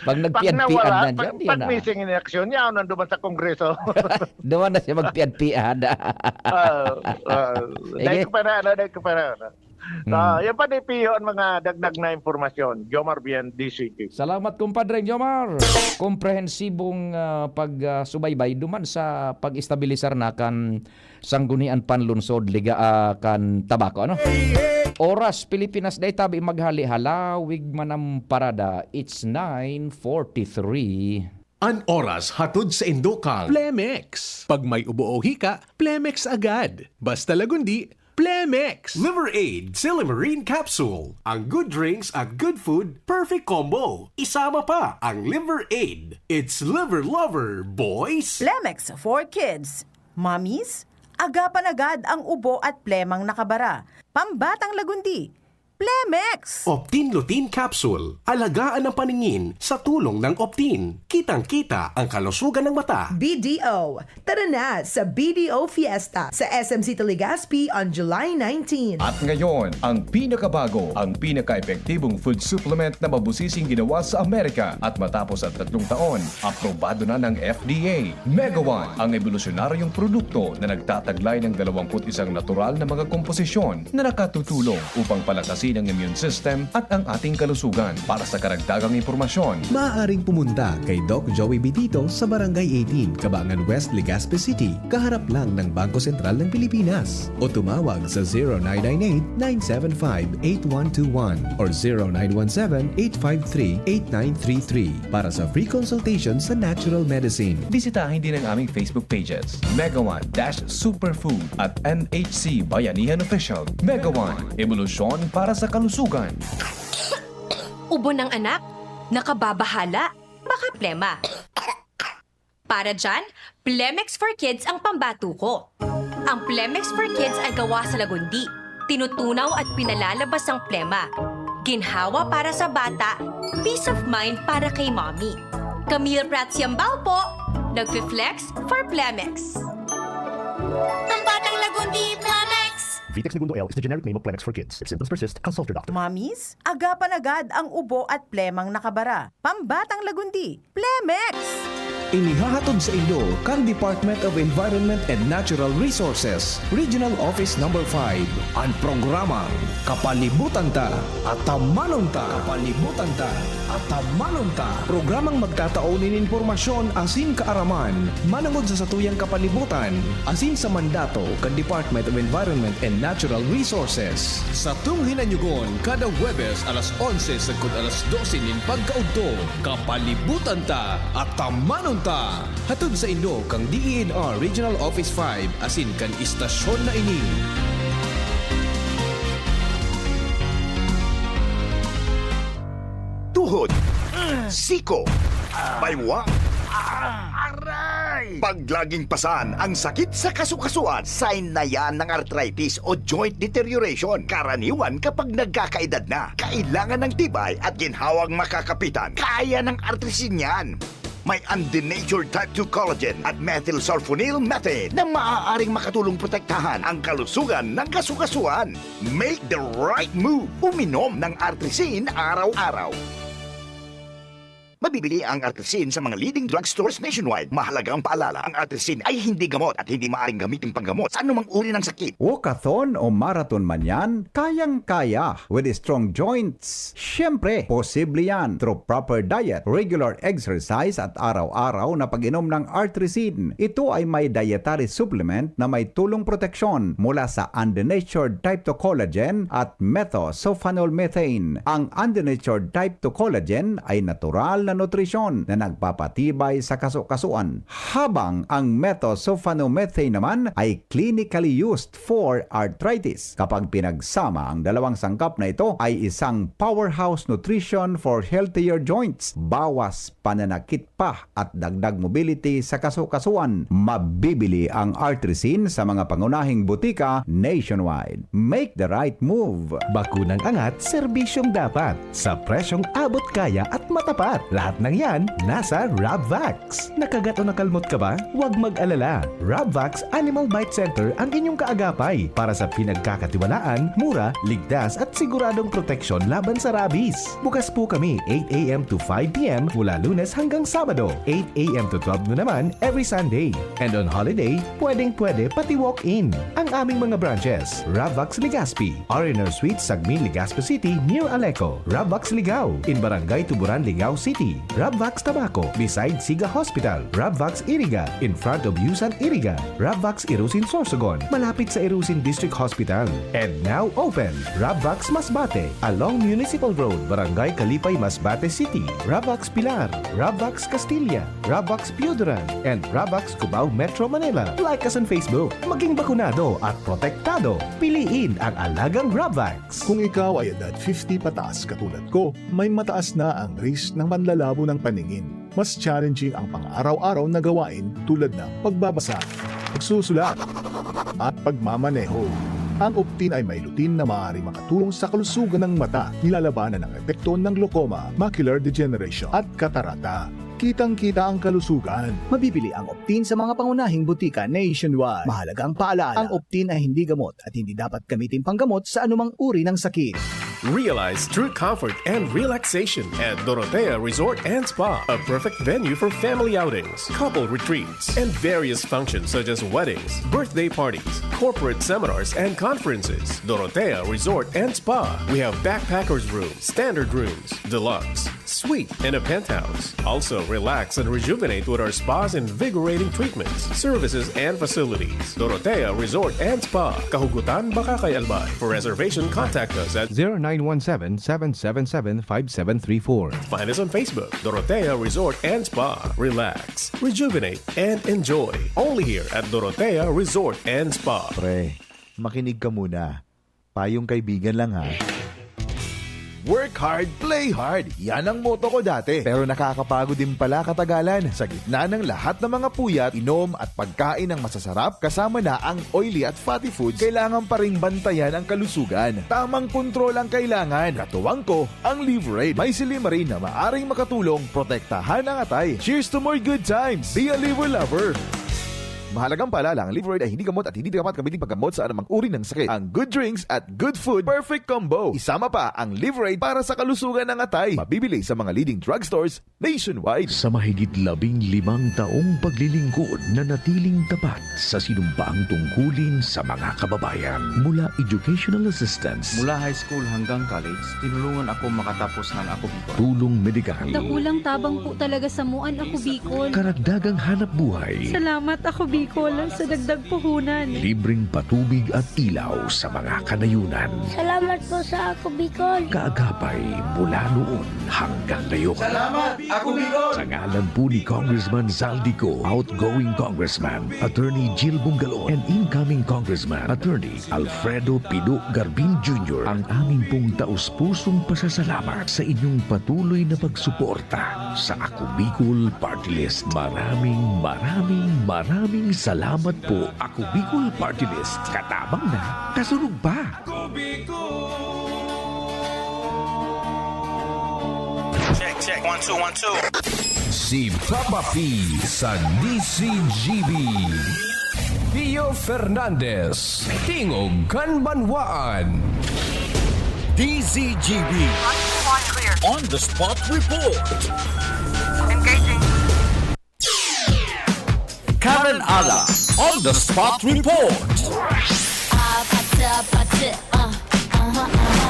pag nagpiad-piad na dyan, pag missing in action, yan ang duman sa Kongreso. Duman na siya magpiad-piad. Dahil ko pa na. Yan pa ni Pio ang mga dagdag na impormasyon. Jomar Bien, DCT. Salamat kumpadre Jomar. Komprehensibong pagsubaybay duman sa pag-estabilisar na kan sanggunian panlunsod liga kan tabako ano. Oras Pilipinas day tabi maghali-hala wig manam parada. It's 9:43. An oras hatod sa Indokang. Plemex. Pag may ubo o hika, Plemex agad. Basta lagundi, Plemex. Liver Aid Silimarine Capsule. Ang good drinks at good food, perfect combo. Isama pa ang Liver Aid. It's liver lover, boys. Plemex for kids. Mommies, agapan agad ang ubo at plemang nakabara. Pambatang lagundi. Plemex! Optin Lutein Capsule. Alagaan ang paningin sa tulong ng Optin. Kitang-kita ang kalusugan ng mata. BDO. Tara na sa BDO Fiesta sa SMC Legazpi on July 19. At ngayon, ang pinakabago, ang pinaka-epektibong food supplement na mabusising ginawa sa Amerika at matapos ang 3 taon, aprobado na ng FDA. Mega One, ang evolusyonaryong produkto na nagtataglay ng 21 natural na mga komposisyon na nakatutulong upang palakasin ang immune system at ang ating kalusugan. Para sa karagdagang impormasyon, maaaring pumunta kay Doc Joey Bitito sa Barangay 18, Cabangan West, Legazpi City, kaharap lang ng Bangko Sentral ng Pilipinas. O tumawag sa 0998-975-8121 or 0917-853-8933 para sa free consultation sa natural medicine. bisitahin din ang aming Facebook pages, Mega One Superfood at NHC Bayanihan Official. Mega One, evolusyon para sa kalusugan. Ubo ng anak, nakababahala, baka plema. Para dyan, Plemex for Kids ang pambato ko. Ang Plemex for Kids ay gawa sa lagundi. Tinutunaw at pinalalabas ang plema. Ginhawa para sa bata, peace of mind para kay mommy. Camille Pratsiambao po, nagfi-flex for Plemex. Ang batang lagundi, Plemex! Vitex Segundo L is the generic name of Plemex for kids. If symptoms persist, consult your doctor. Mommies, agapan agad ang ubo at plemang nakabara. Pambatang lagundi. Plemex! Inihahatod sa inyo kang Department of Environment and Natural Resources, Regional Office No. 5, ang programang Kapalibutan Ta at Tamanon Ta. Kapalibutan Ta at Tamanon Ta. Programang magtataunin informasyon asin kaaraman, manangod sa satuyang kapalibutan, asin sa mandato kan Department of Environment and Natural Resources. Sa tunghinanyugon, kada Huwebes alas 11 sagkod alas 12 nin pagkaudto, kapalibutan ta at tamanon ta. Hatod sa inyo kang DENR Regional Office 5 asin kan istasyon na ini. Tuhod, siko, baywa, paglaging pasan ang sakit sa kasukasuan, sign na yan ng arthritis o joint deterioration. Karaniwan kapag nagkakaedad na, kailangan ng tibay at ginhawang makakapitan. Kaya ng artrisin yan. May undenatured type 2 collagen at methylsulfonyl methane na maaaring makatulong protektahan ang kalusugan ng kasukasuan. Make the right move. Uminom ng artrisin araw-araw. Mabibili ang artrisin sa mga leading drugstores nationwide. Mahalagang paalala, ang artrisin ay hindi gamot at hindi maaaring gamitin panggamot sa anumang uri ng sakit. Walkathon o marathon man yan, kayang-kaya with strong joints. Siyempre, posible yan through proper diet, regular exercise at araw-araw na pag-inom ng artrisin. Ito ay may dietary supplement na may tulong proteksyon mula sa undenatured type 2 collagen at methylsulfonyl methane. Ang undenatured type 2 collagen ay natural na nutrisyon na nagpapatibay sa kasukasuan. Habang ang methosulfonomethane naman ay clinically used for arthritis. Kapag pinagsama ang dalawang sangkap na ito ay isang powerhouse nutrition for healthier joints. Bawas pananakit pa at dagdag mobility sa kasukasuan. Mabibili ang Artrisin sa mga pangunahing butika nationwide. Make the right move. Bakunang angat, serbisyong dapat. Sa presyong abot kaya at matapat. Lahat ng yan, nasa Rabvax. Nakagat o nakalmot ka ba? Huwag mag-alala. Rabvax Animal Bite Center ang inyong kaagapay para sa pinagkakatiwalaan, mura, ligtas at siguradong proteksyon laban sa rabies. Bukas po kami 8 a.m. to 5 p.m. mula Lunes hanggang Sabado. 8 a.m. to 12 noon naman every Sunday. And on holiday, pwedeng-pwede pati walk-in. Ang aming mga branches, Rabvax Legazpi, R&R Suite, Sagmin, Legazpi City, near Aleco. Rabvax Ligao, in Barangay Tuburan, Ligao City. Rabvax Tabaco, beside Siga Hospital. Rabvax Iriga, in front of Yusan Iriga. Rabvax Irusin Sorsogon, malapit sa Irusin District Hospital. And now open, Rabvax Masbate, along Municipal Road, Barangay Kalipay, Masbate City. Rabvax Pilar, Rabvax Castilla, Rabvax Piudaran, and Rabvax Cubao Metro Manila. Like us on Facebook. Maging bakunado at protektado. Piliin ang alagang Rabvax. Kung ikaw ay edad 50 pataas katulad ko, may mataas na ang risk ng panlalabo ng paningin. Mas challenging ang pang-araw-araw na gawain tulad ng pagbabasa, pagsusulat, at pagmamaneho. Ang Optin ay may lutin na maaari makatulong sa kalusugan ng mata, nilalabanan ang epekto ng glaucoma, macular degeneration at katarata. Kitang-kita ang kalusugan. Mabibili ang Optin sa mga pangunahing butika nationwide. Mahalagang paalala, ang Optin ay hindi gamot at hindi dapat gamitin panggamot sa anumang uri ng sakit. Realize true comfort and relaxation at Dorotea Resort and Spa, a perfect venue for family outings, couple retreats, and various functions such as weddings, birthday parties, corporate seminars, and conferences. Dorotea Resort and Spa. We have backpackers rooms, standard rooms, deluxe, suite, and a penthouse. Also, relax and rejuvenate with our spas and invigorating treatments, services, and facilities. Dorotea Resort and Spa, Kahugutan, Bakakay, Albay. For reservation, contact us at 0917-777-5734. Find us on Facebook, Dorotea Resort and Spa. Relax, rejuvenate, and enjoy. Only here at Dorotea Resort and Spa. Pre, makinig ka muna. Payong kaibigan lang ha. Work hard, play hard. Yan ang motto ko dati. Pero nakakapagod din pala katagalan. Sa gitna ng lahat ng mga puyat, inom at pagkain ng masasarap, kasama na ang oily at fatty foods, kailangan pa ring bantayan ang kalusugan. Tamang kontrol ang kailangan. Katuwang ko, ang Liverade. May Silimarin na maaring makatulong, protektahan ang atay. Cheers to more good times. Be a liver lover. Mahalagang paalala, ang Liverade ay hindi gamot at hindi dapat gamitin paggamot sa anumang uri ng sakit. Ang good drinks at good food, perfect combo. Isama pa ang Liverade para sa kalusugan ng atay. Mabibili sa mga leading drugstores nationwide. Sa mahigit 15 taong paglilingkod na natiling tapat sa sinumpaang tungkulin sa mga kababayan. Mula educational assistance, mula high school hanggang college, tinulungan ako makatapos ng Ako Bicol. Tulong medikal, Dakulang tabang po talaga sa muan Ako Bicol. karagdagang hanap buhay, Salamat Ako Bicol sa dagdag puhunan. libreng patubig at ilaw sa mga kanayunan. Salamat po sa Ako Bicol. Kaagapay mula noon hanggang ngayon. Salamat, Ako Bicol! Sa ngalan po ni Congressman Zaldico, outgoing Congressman, Attorney Jill Bungalon, and incoming Congressman, Attorney Alfredo Pido Garbin Jr., ang aming pong taus-pusong pasasalamat sa inyong patuloy na pagsuporta sa Ako Bicol Party List. Maraming salamat po, Ako Bicol Party List. Katabang na, kasunod pa. Check, 1, 2, 1, 2. Si Papa P sa DCGB. Pio Fernandez, Tingog Kanbanwaan. DZGB. On the spot report. Engaging. Karen Ala. On the spot report.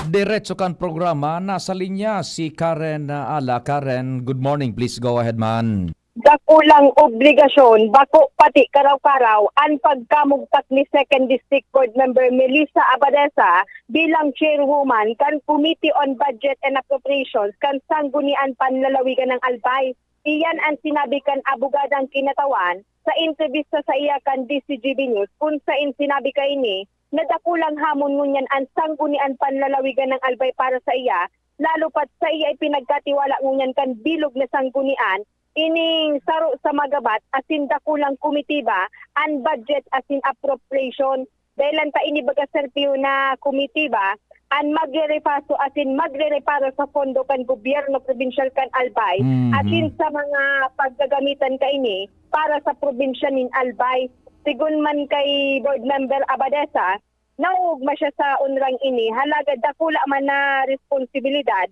Diretso kan programa, nasa linya si Karen Ala. Karen, good morning. Please go ahead, man. dakulang obligasyon bako pati karaw-karaw ang pagkamugtak ni Second District Board Member Melissa Abadesa bilang chairwoman kan Committee on Budget and Appropriations kan Sanggunian Panlalawigan ng Albay. Iyan ang sinabi kan abogadang kinatawan sa intervista sa iya kan DCGB News kung saan sinabi kay ini na dakulang hamon ngunyan ang Sanggunian Panlalawigan ng Albay para sa iya, lalo pat sa iya ay pinagkatiwala ngunyan kan bilog na sanggunian ining saro sa magabat asin dakulang komitiba ang budget asin appropriation dahil ta ini baga serpiyo na komitiba ang magre-repaso asin magre-reparo sa pondo kan gobyerno provincial kan Albay asin sa mga paggagamitan ka ini para sa probinsya nin Albay. Sigun man kay board member Abadesa, naugma siya sa unrang ini, halaga dakula man na responsibilidad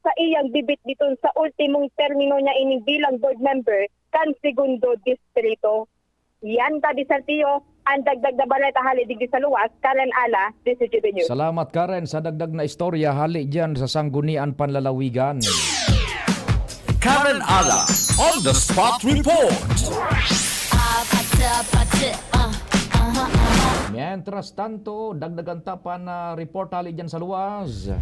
sa iyang bibit dito sa ultimong termino niya ini bilang board member kan segundo distrito. Yan ta disertiyo ang dagdag na baleta hali digdi sa luwas, Karen Ala, DCGB News. Salamat Karen sa dagdag na istorya hali dyan sa Sanggunian Panlalawigan. Karen Ala on the spot report. Mientras tanto, dagdagan tapan na report hali dyan sa luwas.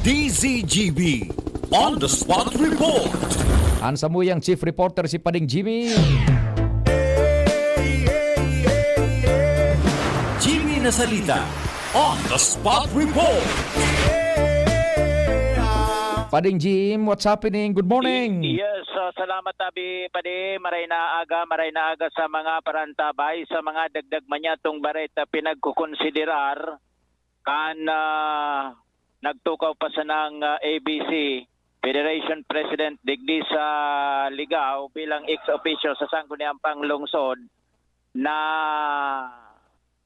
DZGB on the spot report. Ang samuyang chief reporter si Pading Jimmy. Jimmy Nasalita on the spot report. Pading Jim, what's happening? Good morning. Yes, salamat tabi padi maray na aga sa mga parantabay sa mga dagdag manyatong bareta pinagkukonsiderar kan nagtukaw pa sa ng ABC Federation President digdi sa Ligao bilang ex-officio sa Sangguniang Panglungsod na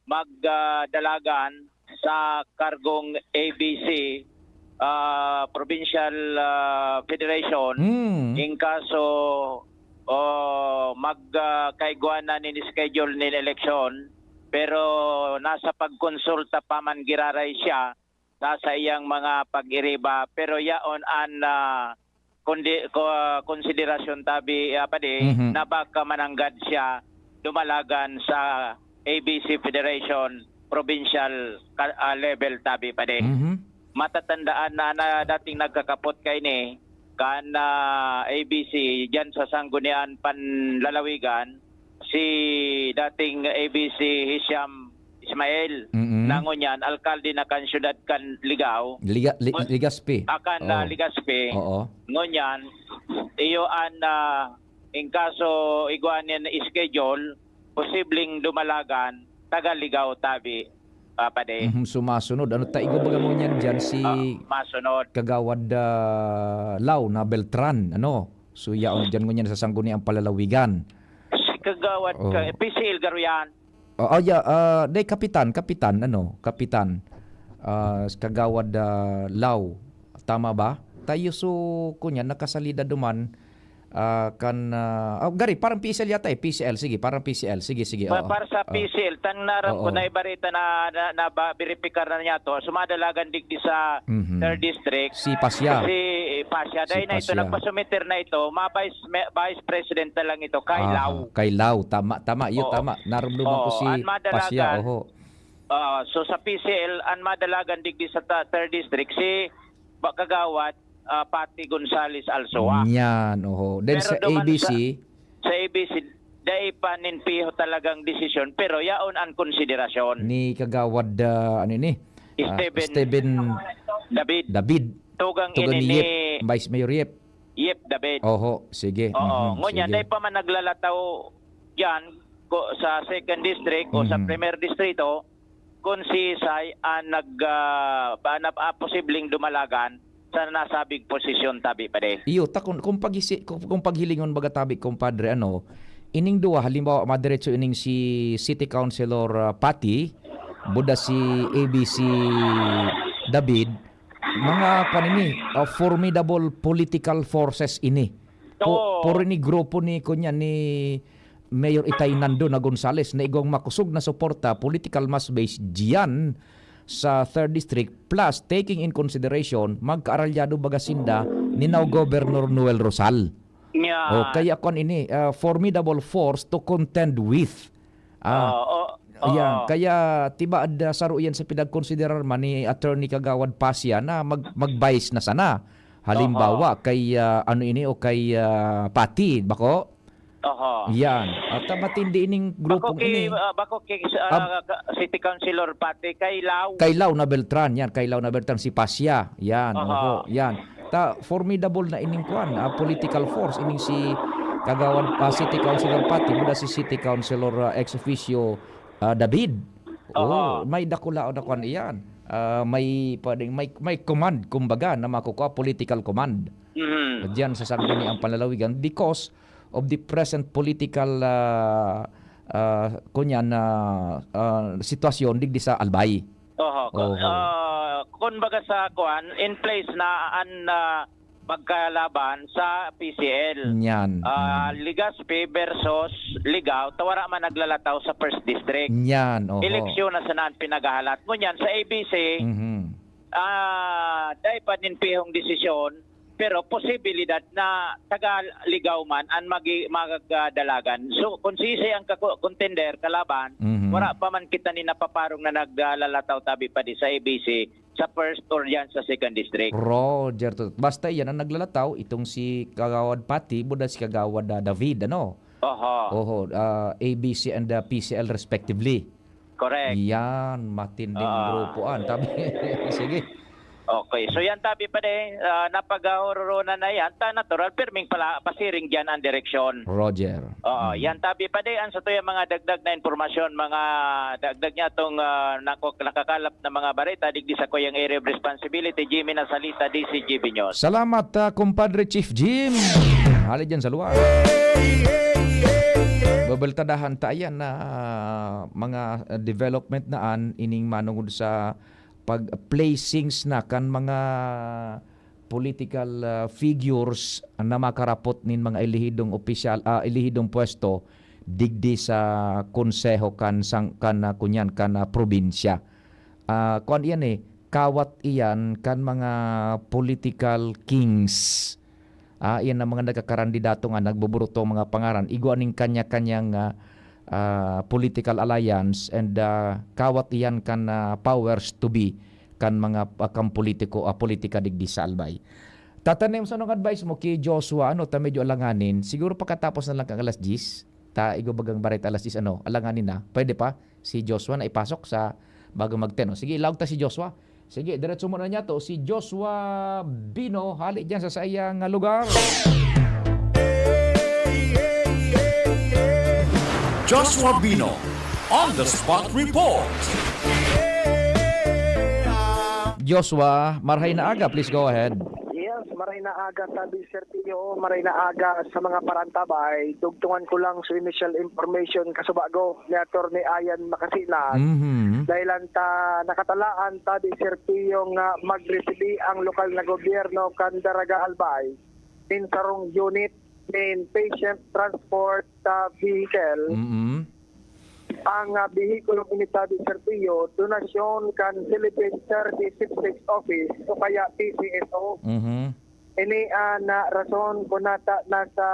magdalagan sa kargong ABC Provincial Federation in kaso magkaiguanan ni schedule ni eleksyon pero nasa pagkonsulta pa man giraray siya sa iyang mga pag-iriba pero yaon an konsiderasyon tabi na baka mananggad siya dumalagan sa ABC Federation Provincial level tabi pade. Matatandaan na dating nagkakapot kay ni kan ABC diyan sa Sanggunian Panlalawigan si dating ABC Hisham Ismail nangunyan alkalde na kan syudad kan Ligao Ligaspi Ligaspi ngunyan iyo an in kaso iguanin schedule posibleng dumalagan taga Ligao tabi pade. Sumasunod. Ano ta baga mo niyan dyan si masunod. Kagawad Lau na Beltran. Ano? So yaon dyan mo niyan sa Sangguniang Panlalawigan. Si Kagawad PCL Garuyan. Kapitan. Kagawad Lau. Tama ba? Tayo so kunya nakasalida duman gari parang PCL yata PCL sige parang PCL sige para sa PCL tan naram ko na ibarita na verify na niya to sumadalagan digdi sa 3rd district si Pasya dahil na ito nagpasumiter na ito vice president na lang ito kay Lau tama iyo tama naramdaman ko si Pasya so sa PCL ang madalagan digdi sa 3rd district si Kagawad Pati Gonzales Alsoa. Yan, Then sa ABC? Sa ABC, dahil pa ninpiho talagang desisyon, pero yaon ang konsiderasyon. Ni Kagawad, Steven David. Tugang ini ni Vice Mayor Yep David. Sige. Ngunyan, dahil pa man naglalataw dyan sa 2nd district o sa 1st distrito, kung si Sai ang posibleng dumalagan sa nasabing posisyon tabi pade. Iyo kung paghilingon baga tabi kumpadre ining duwa halimbawa madiretso ining si City Councilor Pati buda si ABC David mga kanini formidable political forces ini. Puro ni grupo ni kunya ni Mayor Itay Nando na Gonzales na igong makusog na suporta political mass base diyan sa 3rd district plus taking in consideration magkaaralyado bagasinda ni now Governor Noel Rosal. Nya. Kaya kon ini formidable force to contend with. Kaya tiba ada saruyan sa pinagkonsiderar man ni Attorney Kagawad Pasya na mag-vice na sana. Halimbawa kay kay Pati bako. Yan. At matindi ining grupo ini. Bako kay City Councilor Pati Kaylaw. Kaylaw na Beltran yan, Kaylaw na Beltran si Pasya. Yan. Yan. Formidable na ining kuan, political force ining si Kagawad City Councilor Pati, muda si City Councilor ex officio David. May dakula o dakuan iyan. May command kumbaga na makukuha political command. Diyan sa sangguni ang panlalawigan because of the present political sitwasyon digdi sa Albay. Kumbaga sa kuan in place na an pagkalaban sa PCL. Yan. Ligaspi versus Ligaw, tawara man naglalataw sa first district. Yan. Eleksyon na sanaan pinagahalat. Ngunyan sa ABC, dahil pa din pihong desisyon, pero posibilidad na taga-Ligaw man ang magdalagan. So, kung sisi ang contender, kalaban, wala pa man kita ni napaparong na naglalataw tabi pa di sa ABC sa first or yan sa second district. Roger. Basta yan ang naglalataw, itong si Kagawad Pati, buda si Kagawad David, ano? ABC and PCL respectively. Correct. Yan, matinding grupoan. Tabi, sige. Okay, so yan tabi pa de napagahorona na yan, natural perming pala pasiring diyan ang direksyon. Roger. Yan tabi pa de ang sa tuya mga dagdag na impormasyon, mga dagdag niya tong nakakalap na mga bareta digdi sa kuyang area of responsibility, Jimmy Nasalita, DCGB News. Salamat kumpadre Chief Jim. Hali dyan sa lugar. Babaltadahan tayo na mga development naan ining manungod sa pag-placings na kan mga political figures na makarapot nin mga ilihidong opisyal, ilihidong pwesto digdi sa konseho kan kunyan kan probinsya. Kuan iyan kawat iyan kan mga political kings. Iyan ang mga nagkakandidato nga nagbuburuto mga pangaran. Iguaning kanya-kanyang political alliance and kawat iyan kan powers to be kan mga politiko politika digdi sa Albay. Tatanim sa nung advice mo kay Joshua ta medyo alanganin siguro pagkatapos na lang kang alas 10 igo bagang barit alas 10 alanganin na pwede pa si Joshua na ipasok sa bago magteno. Sige ilawag ta si Joshua. Sige diretso mo na niya to si Joshua Bino hali diyan sa sayang lugar. Joshua Bino on the spot report. Joshua, maray na aga, please go ahead. Yes, maray na aga sabi Sir Tio, maray na aga sa mga parantabay. Dugtungan ko lang sa initial information kasubago ni Atty. Ayan Makasilan. Dahil ta nakatalaan tabi Sir Tio nga mag-resibi ang lokal na gobyerno kan Daraga Albay in sarong unit in patient transport vehicle. Ang vehikulong initabi Sir Tio, donasyon kan Philippine Charity Sweepstakes Office o kaya PCSO. Ini na rason ko nata nasa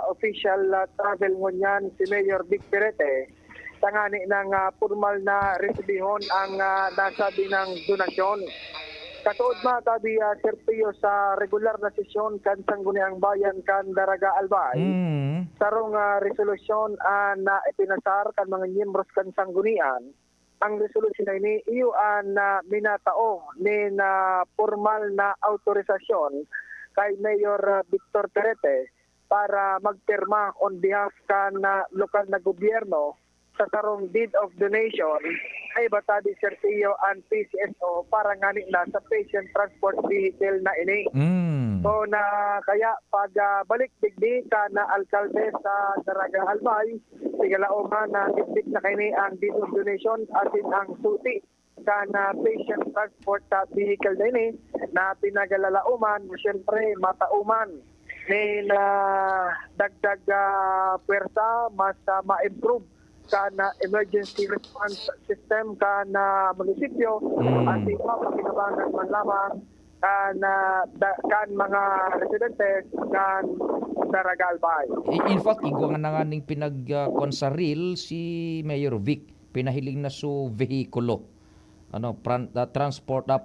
official travel ngunyan si Mayor Vic Perete. Tangani ng formal na resibihon ang nasabi ng donasyon. Katuod tabi Sir Tio sa regular na sesyon kan Sangguniang Bayan kan Daraga Albay. Sarong resolusyon na ipinasar kan mga miyembros kan Sanggunian. Ang resolusyon na ini iyo na minatao ni na formal na autorisasyon kay Mayor Victor Perete para magpirma on behalf kan lokal na gobyerno sa sarong deed of donation ay batabi Sir Tio and PCSO para ngani na sa patient transport vehicle na ini. So na kaya pag balik digdi ka na alkalde sa Daraga Albay, sigalaoman na digdig na kini ang deed of donation atin ang suti ka na patient transport vehicle na ini na pinagalalauman, siyempre matauman ni na dagdag pwersa mas ma-improve kana emergency response system kana munisipyo at iba pakinabangan man lamang kana kan mga residentes kan Daraga Albay. In fact, igwa nga na nga ning pinagkonsaril si Mayor Vic. Pinahiling na su vehikulo.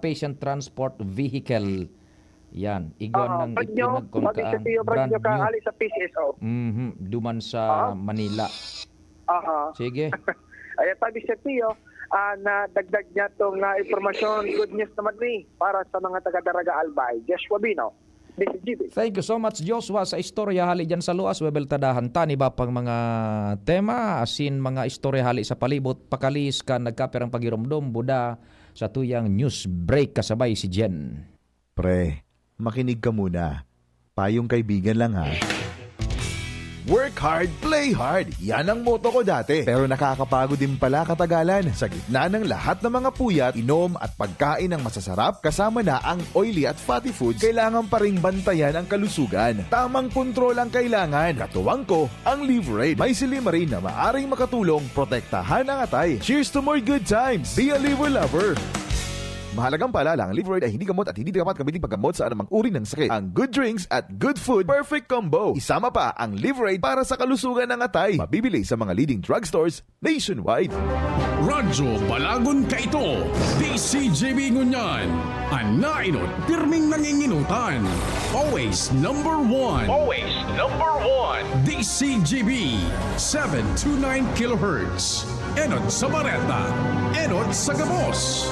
Patient transport vehicle. Yan. Igwa nang ipinagkonkaan. Brand new ka ali sa PCSO. Duman sa Manila. Sige. Ayan tabi Sir Tio, na dagdag niya itong informasyon, good news naman ni para sa mga taga-Daraga Albay. Joshua Bino, DCGB. Thank you so much, Joshua, sa istorya hali dyan sa luas. Webel tadahan tan iba pang mga tema, asin mga istorya hali sa palibot. Pakalis ka nagkaperang pagiromdom, buda sa tuyang news break kasabay si Jen. Pre, makinig ka muna. Payong kaibigan lang ha. Work hard, play hard. Yan ang motto ko dati. Pero nakakapagod din pala katagalan. Sa gitna ng lahat ng mga puyat, inom at pagkain ng masasarap, kasama na ang oily at fatty foods, kailangan pa ring bantayan ang kalusugan. Tamang kontrol ang kailangan. Katuwang ko, ang Liverade. May silimarin na maaring makatulong, protektahan ang atay. Cheers to more good times. Be a liver lover. Mahalagang paalala, ang Liverade ay hindi gamot at hindi dapat gamitin paggamot sa anumang uri ng sakit. Ang good drinks at good food, perfect combo. Isama pa ang Liverade para sa kalusugan ng atay. Mabibili sa mga leading drugstores nationwide. Radyo Balagon ka ito. DCGB Ngunyan. Anainot, pirming nanginginutan. Always number one. Always number one. DCGB 729 kHz. Enot sa Bareta. Enot sa Gabos.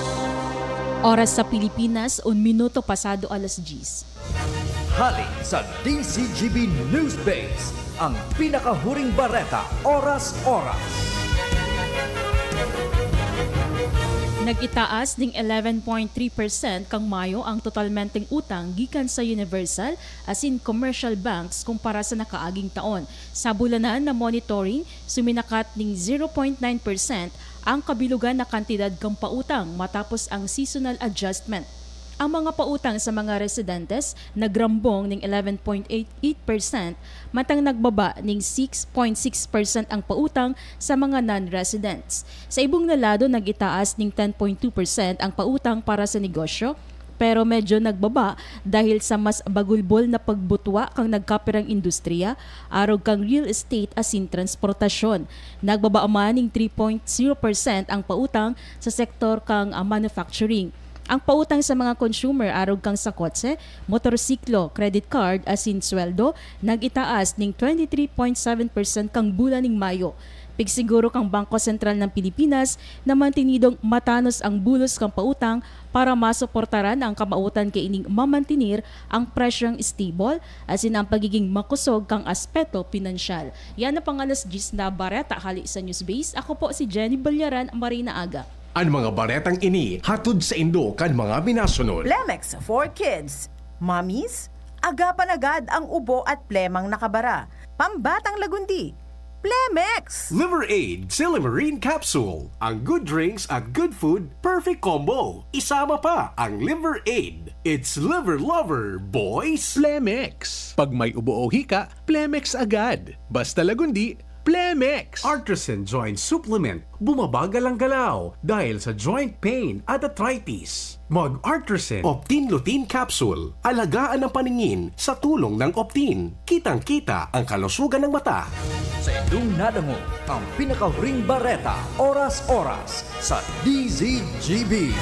Oras sa Pilipinas, 1 minuto pasado alas 10. Hali sa DCGB News Base, ang pinakahuring bareta, oras-oras. Nag-itaas ding 11.3% kang Mayo ang totalmenteng utang gikan sa Universal as in commercial banks kumpara sa nakaaging taon. Sa bulanan na monitoring, suminakat ning 0.9% ang kabilugan na kantidad kang pautang matapos ang seasonal adjustment. Ang mga pautang sa mga residentes nagrambong ng 11.88%, matang nagbaba ng 6.6% ang pautang sa mga non-residents. Sa ibong nalado, nag-itaas ng 10.2% ang pautang para sa negosyo, pero medyo nagbaba dahil sa mas bagulbol na pagbutwa kang nagkapirang industriya, arog kang real estate asin transportasyon. Nagbaba man ng 3.0% ang pautang sa sektor kang manufacturing. Ang pautang sa mga consumer arog kang sa kotse, motorsiklo, credit card asin sweldo, nag-itaas ng 23.7% kang bulan ng Mayo. Pigsiguro kang Bangko Sentral ng Pilipinas na mantinidong matanos ang bulos kang pautang para masuportaran ang kamautan kay ining mamantinir ang presyong stable asin ang pagiging makusog kang aspeto pinansyal. Yan na pangalas gis na bareta hali sa Newsbase. Ako po si Jenny Balyaran, Marina Aga. Ang mga baretang ini hatod sa Indo kan mga minasunod. Plemex for Kids. Mommies, agapan agad ang ubo at plemang nakabara. Pambatang lagundi. Plemex! Liver Aid Silimarine Capsule. Ang good drinks at good food, perfect combo. Isama pa ang Liver Aid. It's liver lover, boys! Plemex. Pag may ubo o hika, Plemex agad. Basta lagundi, Plemex. Artisan Joint Supplement. Bumabagal ang galaw dahil sa joint pain at arthritis. Mag-Artisan Optin Lutein Capsule. Alagaan ang paningin sa tulong ng Optin. Kitang-kita ang kalusugan ng mata. Sa inyong nadango, ang pinakahuring bareta, oras-oras sa DZGB.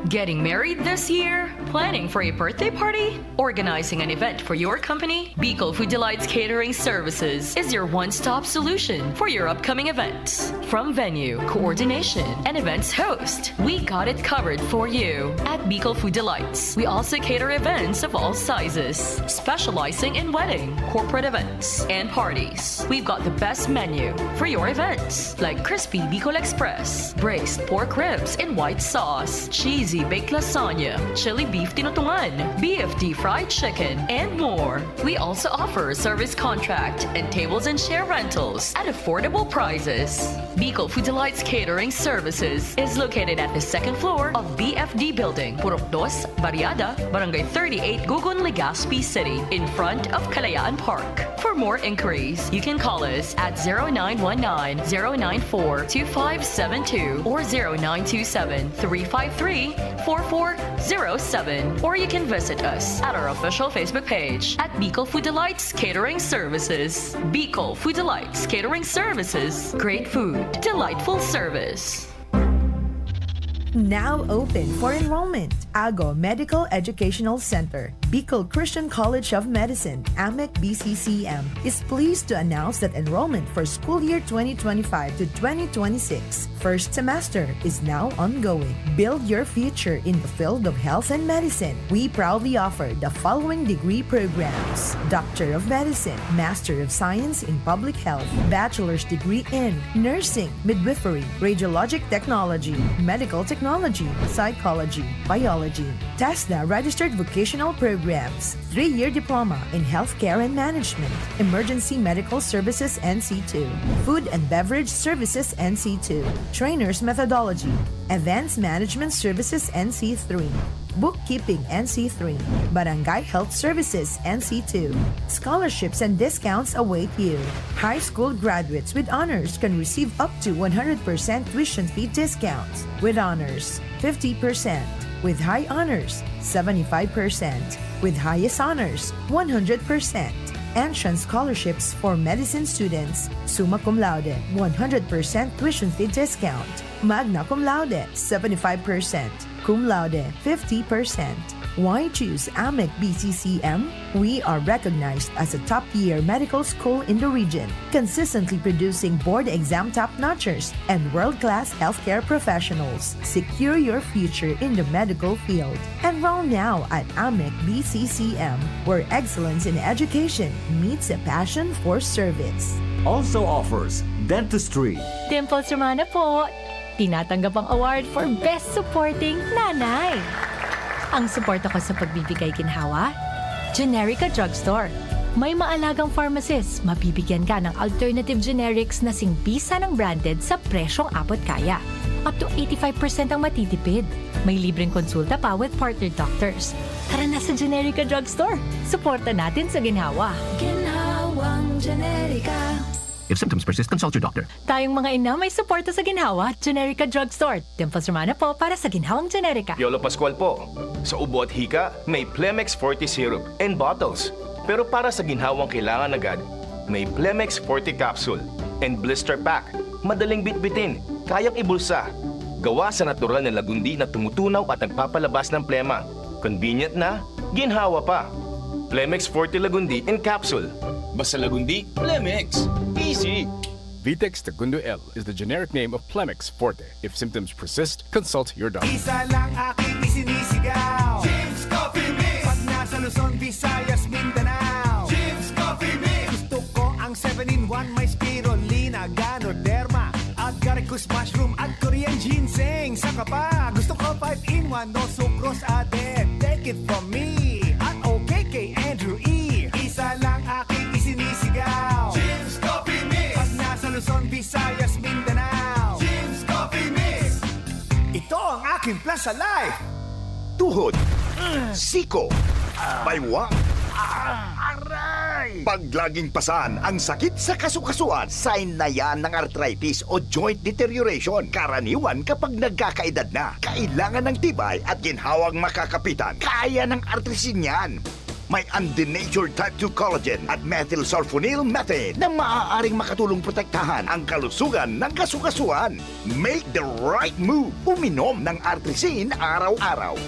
Getting married this year? Planning for a birthday party? Organizing an event for your company? Bicol Food Delights Catering Services is your one-stop solution for your upcoming events. From venue, coordination, and events host, we got it covered for you. At Bicol Food Delights, we also cater events of all sizes, specializing in wedding, corporate events, and parties. We've got the best menu for your events, like crispy Bicol Express, braised pork ribs in white sauce, cheesy baked lasagna, chili beef tinutungan, BFD fried chicken, and more. We also offer a service contract and tables and chair rentals at affordable prices. Bicol Food Delights Catering Services is located at the second floor of BFD Building, Purok 2, Barriada, Barangay 38, Gugun, Legazpi City, in front of Kalayaan Park. For more inquiries, you can call us at 0919-094-2572 or 0927-353 4407. Or you can visit us at our official Facebook page at Bicol Food Delights Catering Services. Bicol Food Delights Catering Services. Great food, delightful service. Now open for enrollment. AGO Medical Educational Center, Bicol Christian College of Medicine, AMEC BCCM, is pleased to announce that enrollment for school year 2025 to 2026 first semester is now ongoing. Build your future in the field of health and medicine. We proudly offer the following degree programs: Doctor of Medicine, Master of Science in Public Health, Bachelor's degree in Nursing, Midwifery, Radiologic Technology, Medical Technology, Psychology, Biology, TESDA registered vocational programs, 3-year diploma in healthcare and management, emergency medical services NC2, food and beverage services NC2, trainers methodology, advanced management services NC3, bookkeeping NC3, barangay health services NC2. Scholarships and discounts await you. High school graduates with honors can receive up to 100% tuition fee discounts. With honors, 50%. With high honors, 75%. With highest honors, 100%. Entrance scholarships for medicine students, summa cum laude, 100% tuition fee discount. Magna cum laude, 75%. Cum laude, 50%. Why choose AMEC BCCM? We are recognized as a top-tier medical school in the region, consistently producing board exam top-notchers and world-class healthcare professionals. Secure your future in the medical field. Enroll now at AMEC BCCM, where excellence in education meets a passion for service. Also offers dentistry. Dimples Romana po. Tinatanggap ang award for Best Supporting Nanay. Ang suporta ko sa pagbibigay ginhawa, Generica Drugstore. May maalagang pharmacist, mabibigyan ka ng alternative generics na singbisa ng branded sa presyong abot kaya. Up to 85% ang matitipid. May libreng konsulta pa with partner doctors. Tara na sa Generica Drugstore. Suporta natin sa ginhawa. Ginhawang Generica. If symptoms persist, consult your doctor. Tayong mga ina may suporta sa ginhawa, Generica Drugstore. Dimples Romana po para sa ginhawang Generica. Yolo Pascual po. Sa ubo at hika, may Plemex Forte Syrup and bottles. Pero para sa ginhawang kailangan agad, may Plemex Forte Capsule and Blister Pack. Madaling bitbitin, kayang ibulsa. Gawa sa natural na lagundi na tumutunaw at nagpapalabas ng plema. Convenient na, ginhawa pa. Plemex Forte Lagundi in Capsule. Basta Lagundi, Plemex. Easy! Vitex Segundo L is the generic name of Plemex Forte. If symptoms persist, consult your doctor. Isa lang aking isinisigaw, Jim's Coffee Mix. Pag nasa Luzon, Visayas, Mindanao, Jim's Coffee Mix. Gusto ko ang 7-in-1, may spirulina, ganoderma, at garicus mushroom at Korean ginseng. Saka pa, gusto ko 5-in-1, no sucrose added. Take it from me, at okay kay Andrew E. Isa lang aking isinisigaw, Jim's Coffee Mix. Pag nasa Luzon, Visayas, Mindanao, Jim's Coffee Mix. Ito ang aking plan sa life. Tuhod, siko, baywang, pag laging pasan ang sakit sa kasukasuan, sign na yan ng arthritis o joint deterioration. Karaniwan kapag nagkakaedad na, kailangan ng tibay at ginhawang makakapitan. Kaya ng artrisin yan. May undenatured type 2 collagen at methylsulfonyl methane na maaaring makatulong protektahan ang kalusugan ng kasukasuan. Make the right move. Uminom ng artrisin araw-araw.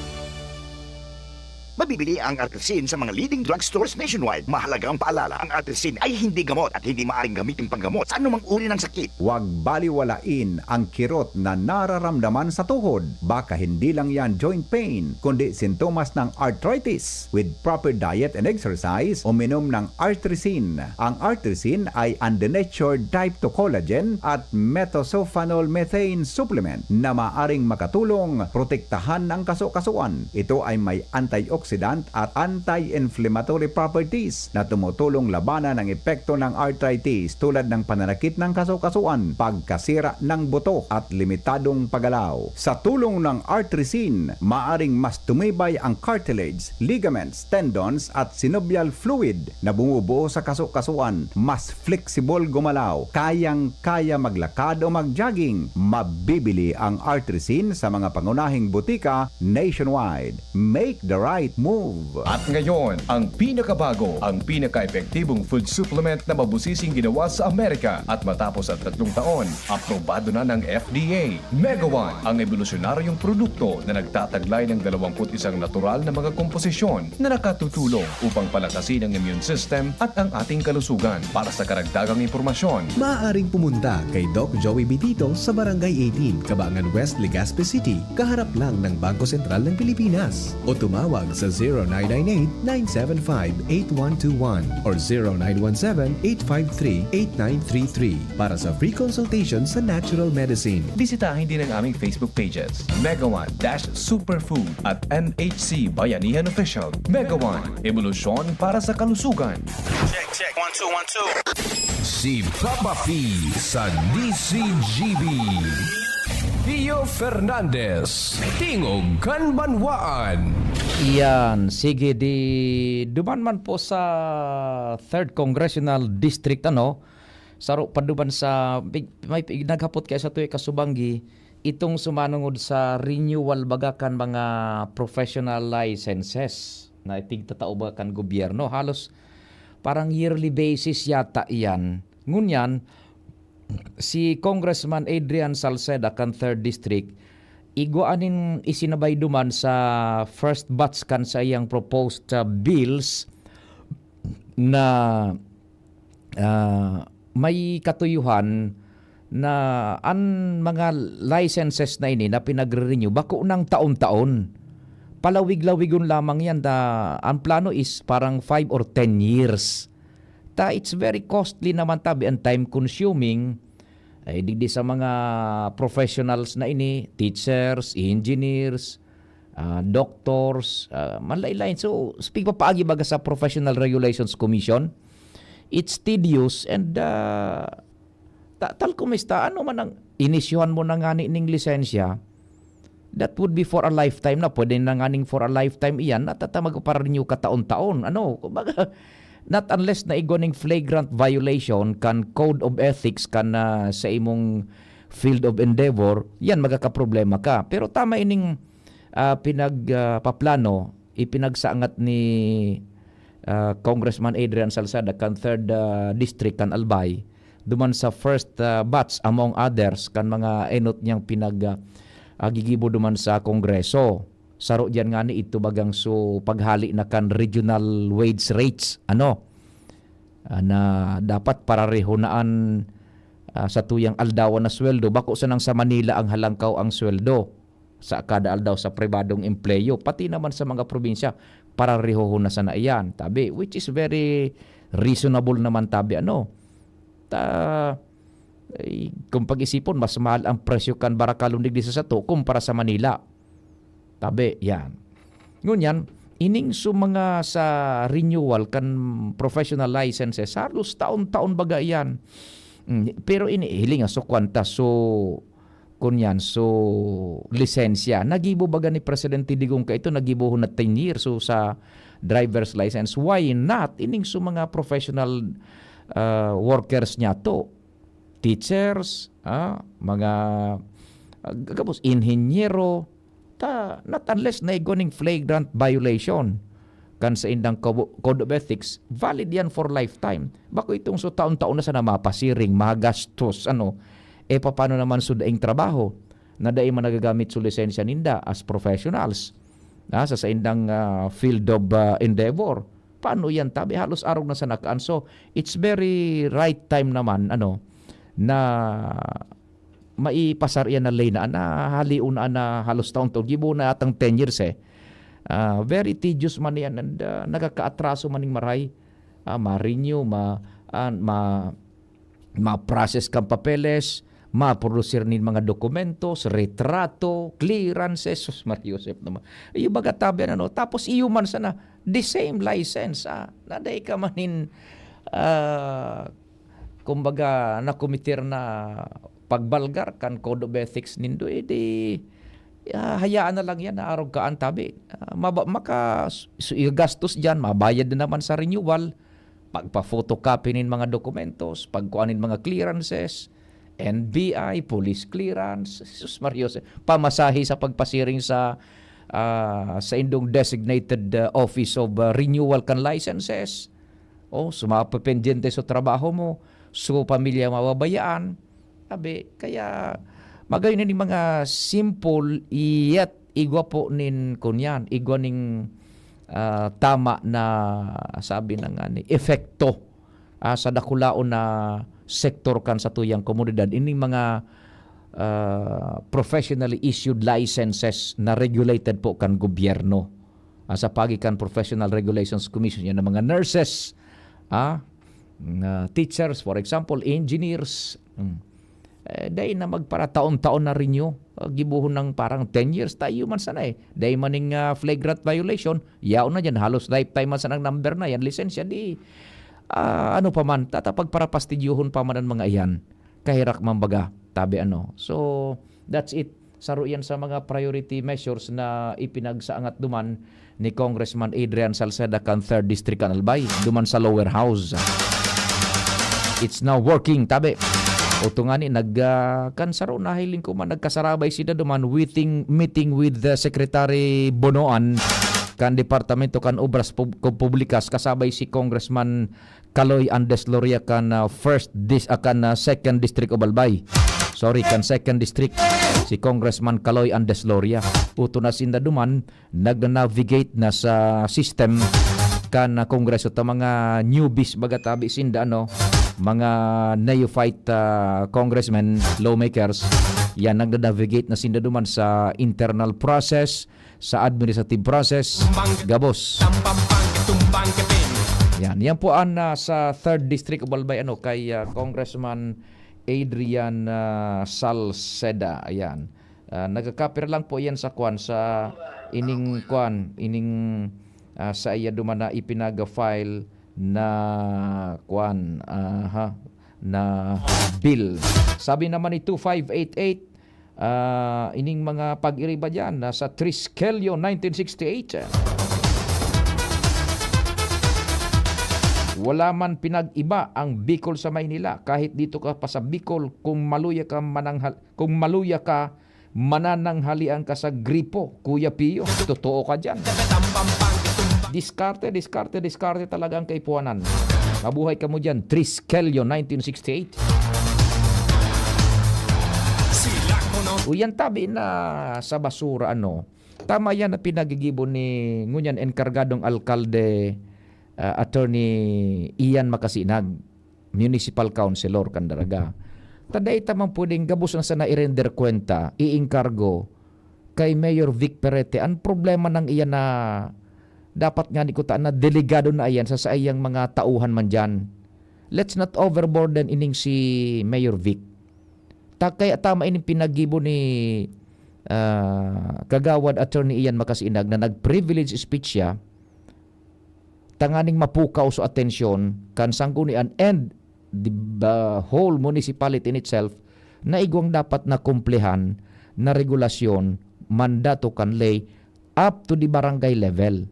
Mabibili ang artrisin sa mga leading drugstores nationwide. Mahalagang paalala, ang artrisin ay hindi gamot at hindi maaaring gamitin panggamot sa anumang uri ng sakit. Huwag baliwalain ang kirot na nararamdaman sa tuhod. Baka hindi lang yan joint pain, kundi sintomas ng arthritis. With proper diet and exercise, uminom ng artrisin. Ang artrisin ay undenatured type 2 collagen at methylsulfonyl methane supplement na maaaring makatulong protektahan ang kasukasuan. Ito ay may antioxidant antioxidant at anti-inflammatory properties na tumutulong labanan ang epekto ng arthritis tulad ng pananakit ng kasukasuan, pagkasira ng buto at limitadong paggalaw. Sa tulong ng Artresin, maaring mas tumibay ang cartilage, ligaments, tendons at synovial fluid na bumubuo sa kasukasuan, mas flexible gumalaw, kayang-kaya maglakad o mag-jogging. Mabibili ang Artresin sa mga pangunahing butika nationwide. Make the right move. At ngayon, ang pinakabago, ang pinaka-epektibong food supplement na mabusising ginawa sa Amerika at matapos ang 3 taon, aprobado na ng FDA. Mega One, ang evolusyonaryong produkto na nagtataglay ng 21 natural na mga komposisyon na nakatutulong upang palakasin ang immune system at ang ating kalusugan. Para sa karagdagang impormasyon, maaaring pumunta kay Doc Joey Bitito sa Barangay 18, Cabangan West, Legazpi City, kaharap lang ng Bangko Sentral ng Pilipinas. O tumawag sa 0998-975-8121 or 0917-853-8933 para sa free consultation sa natural medicine. bisitahin din ang aming Facebook pages, Mega One-Superfood at NHC Bayanihan Official. Mega One, evolusyon para sa kalusugan. Check. 1, 2, 1, 2. Si Papa P sa DCGB. Pio Fernandez, Tingog Kanbanwaan. Iyan, sige di duman man po sa 3rd Congressional District saro paduman sa may naghapot kay sa tuwi kasubanggi itong sumanungod sa renewal bagakan mga professional licenses na itigtatao bagakan gobyerno. Halos parang yearly basis yata iyan. Ngunyan, si Congressman Adrian Salceda kan 3rd District iguanin isinabay duman sa first batch kan sa iyang proposed bills na may katuyuhan na ang mga licenses na ini na pinagre-renew bako ng taon-taon. Palawig-lawigon lamang yan ang plano is parang 5 or 10 years. It's very costly naman tabi and time consuming. Digdi sa mga professionals na ini, teachers, engineers, doctors, manlaylain. So, speak pa paagi baga sa Professional Regulations Commission, it's tedious and tal kumista, ano man ang inisyuhan mo na nga ning lisensya, that would be for a lifetime na. Pwede na nga ning for a lifetime iyan at magpa-renew ka taon-taon. Kumbaga, not unless na igoning flagrant violation kan code of ethics kan sa imong field of endeavor, yan magkakaproblema ka. Pero tama ining pinagpaplano, ipinagsaangat ni Congressman Adrian Salceda kan 3rd District kan Albay, duman sa first batch among others kan mga enot niyang gigibo duman sa Kongreso. Saro diyan nga ni ito bagang so paghali na kan regional wage rates na dapat pararehonaan sa tuyang aldawan na sweldo bako sa nang sa Manila ang halangkaw ang sweldo sa kada aldaw sa pribadong empleyo pati naman sa mga probinsya parareho na sana iyan tabi which is very reasonable naman tabi kung pag-isipon mas mahal ang presyo kan Barakalundig di sa kumpara sa Manila. Tabi, yan. Ngunyan, ining mga sa renewal kan professional licenses, halos taon-taon baga yan. Pero inihiling so kwanta kunyan lisensya. Nagibo baga ni Presidente Digong ka ito, nagibo na 10 years sa driver's license. Why not? Ining mga professional workers niya to. Teachers, mga inhenyero, not unless na igoning flagrant violation kan sa indang code of ethics, valid yan for lifetime. Bako itong taon-taon na sana mapasiring, magastos, paano naman daing trabaho na daing managagamit sa lisensya ninda as professionals sa indang field of endeavor. Paano yan tabi? Halos arog na sa nakaan. So, it's very right time naman na maipasar yan na lay na haliun na halos taon-taon. Gibo na atang 10 years very tedious man yan and nagkakaatraso maning maray. Ma-renew, ma-process kang papeles, maprodusir nin mga dokumentos, retrato, clearances, sus Maria Josep naman. Yung baga tabi ano, tapos iuman sana the same license. Naday ka manin kumbaga nakomitir na pagbalgar kan code of ethics nindo, di hayaan na lang yan na arog kaan tabi. Gastos dyan, mabayad na naman sa renewal, pagpa-photocopy nin mga dokumentos, pagkuanin mga clearances, NBI, police clearance, sus Maria Josep, pamasahe sa pagpasiring sa indong designated office of renewal kan licenses. Sumapapendyente sa trabaho mo, so pamilya mababayaan. Kaya magayon ni mga simple yet igwa po nin kunyan, igwa ning tama na sabi na nga ni efekto sa dakulaon na sektor kan sa tuyang komunidad. Ining mga professionally issued licenses na regulated po kan gobyerno. Sa pagikan Professional Regulations Commission yan ng mga nurses, teachers, for example, engineers. Dahil na magpara taon-taon na renew. Gibuhon ng parang 10 years tayo man sana Dahil maning flagrant violation, yaon na dyan. Halos lifetime man sana ang number na yan. Lisensya di ano pa man, tatapag para pastidyuhon pa man ang mga iyan. Kahirak man baga, tabi ano. So, that's it. Saro yan sa mga priority measures na ipinagsaangat duman ni Congressman Adrian Salceda kan 3rd District Albay, duman sa lower house. It's now working, tabi. O tungani nagkansaro na hiling ko man nagkasarabay sida duman meeting with the Secretary Bonoan kan Departamento kan Obras Publikas, kasabay si Congressman Caloy Andes Loria kan 2nd District of Albay. Kan 2nd District si Congressman Caloy Andes Loria. Uto na sinda duman nag-navigate na sa system kan Kongreso ta mga newbies bagatabi sinda mga neophyte congressmen, lawmakers. Yan nag-navigate na sinda duman sa internal process, sa administrative process, gabos. Yan po ang sa 3rd District of Albay kay Congressman Adrian Salceda. Ayan. Nagkakapir lang po yan sa ining sa iya duman na ipinaga-file na na bill. Sabi naman ni 2588, ining mga pag-iriba dyan sa Triskelyo 1968. Wala man pinag-iba ang Bicol sa Maynila. Kahit dito ka pa sa Bicol, kung maluya ka manananghalian ka sa gripo, Kuya Pio. Totoo ka dyan. Diskarte talaga ang kaipuanan. Mabuhay ka mo dyan. Triskelyo 1968. Uyan tabi na sa basura tama yan na pinagigibon ni ngunyan enkargadong alkalde Attorney Ian Makasinag, Municipal Councilor Candaraga. Taday tamang pwedeng gabos na sana i-render kwenta, iinkargo kay Mayor Vic Perete. Ang problema ng iyan na dapat nga ni kutaan na delegado na iyan sa sayang mga tauhan man dyan. Let's not overburden ining si Mayor Vic. Kaya tama ining pinagibo ni Kagawad Attorney Ian Makasinag na nag-privilege speech siya, tanganing mapukaw sa atensyon kan sanggunian and the whole municipality in itself na igwang dapat na kumplehan na regulasyon, mandato kan lay up to the barangay level.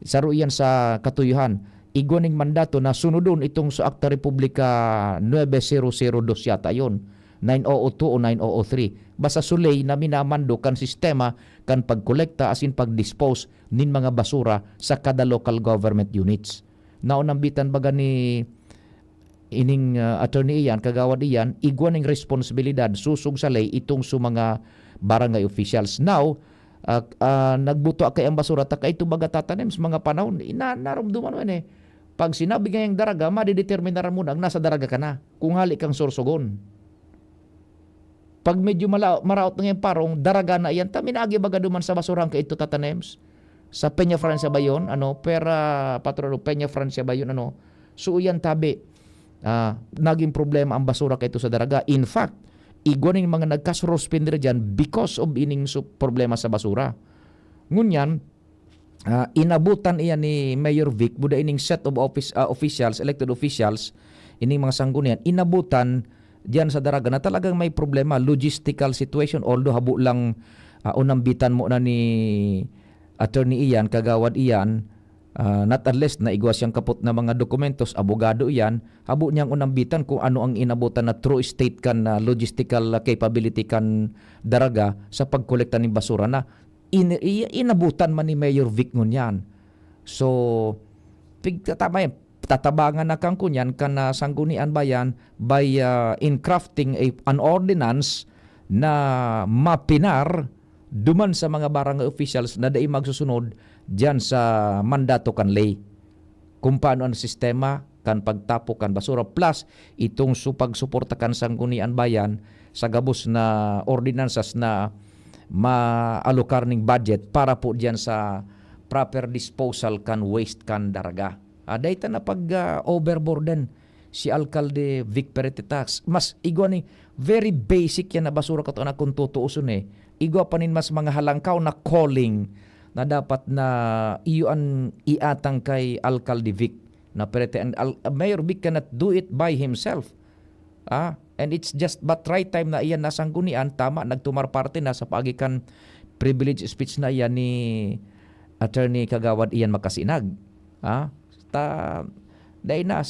Saro yan sa katuyuhan. Igwaning mandato na sunodon itong sa Akta Republika 9002 yata yun. 902 o 9003. Basta sulay na minamando kan sistema kan pagkolekta asin pagdispose nin mga basura sa kada local government units. Naunambitan baga ni ining attorney iyan, kagawad iyan, igwaning responsibilidad susug sa lay itong sa mga barangay officials. Now, nagbuto kay ang basura ta kay ito baga tatanim sa mga panahon narumduman man pag sinabi ngayang daraga madideterminar mo nang nasa daraga ka na kung hali kang sorsogon. Pag medyo maraot na yung parong daraga na yan ta minagi baga duman sa basurang kay ito tatanems sa Peña Francia ba yun pera patrolo Peña Francia ba yun so yan tabi naging problema ang basura kay ito sa daraga. In fact igwa ning mga nagkasurospender dyan because of ining problema sa basura. Ngunyan, inabutan iyan ni Mayor Vic, buda ining set of officials, elected officials, ining mga sanggunian, inabutan diyan sa Daraga na talagang may problema, logistical situation, although habo lang unambitan mo na ni attorney iyan, kagawad iyan, not unless na igwa siyang kaput na mga dokumentos, abogado iyan, habo niyang unambitan kung ano ang inabutan na true state kan logistical capability kan Daraga sa pagkolekta ng basura na inabutan man ni Mayor Vic ngunyan. So, tatabangan na kang kunyan kana sanggunian bayan by in crafting an ordinance na mapinar duman sa mga barangay officials na dai magsusunod diyan sa mandato kan lay kung paano ang sistema kan pagtapo kan basura plus itong pagsuporta kan sanggunian bayan sa gabos na ordinances na maalokar ning budget para po diyan sa proper disposal kan waste kan Daraga. Dahita na pag-overboarden si Alcalde Vic Peretitax. Mas igwa ni very basic yan na basura kato na kung tutuusun Igwa pa nin mas mga halangkaw na calling na dapat na iyon iatang kay Alcalde Vic na Perete. And Mayor Vic cannot do it by himself. And it's just but right time na iyan nasanggunian, tama, nagtumar parte na sa pagikan privilege speech na iyan ni Attorney Kagawad Ian Makasinag. Dahil na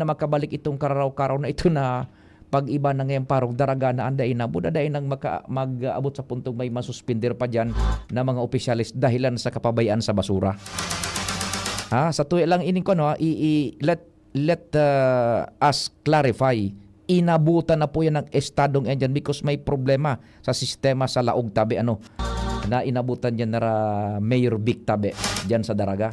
makabalik itong kararaw-karaw na ito na pag-iba na ngayong parong Daraga na anday na buda dahil nang mag-abot sa puntong may masuspender pa dyan na mga opisyalis dahilan sa kapabayaan sa basura. Sa tuwi lang ining ko let us clarify. Inabutan na po yan ng estadong yan dyan because may problema sa sistema sa laog tabi na inabutan dyan na Mayor Vic tabi dyan sa Daraga.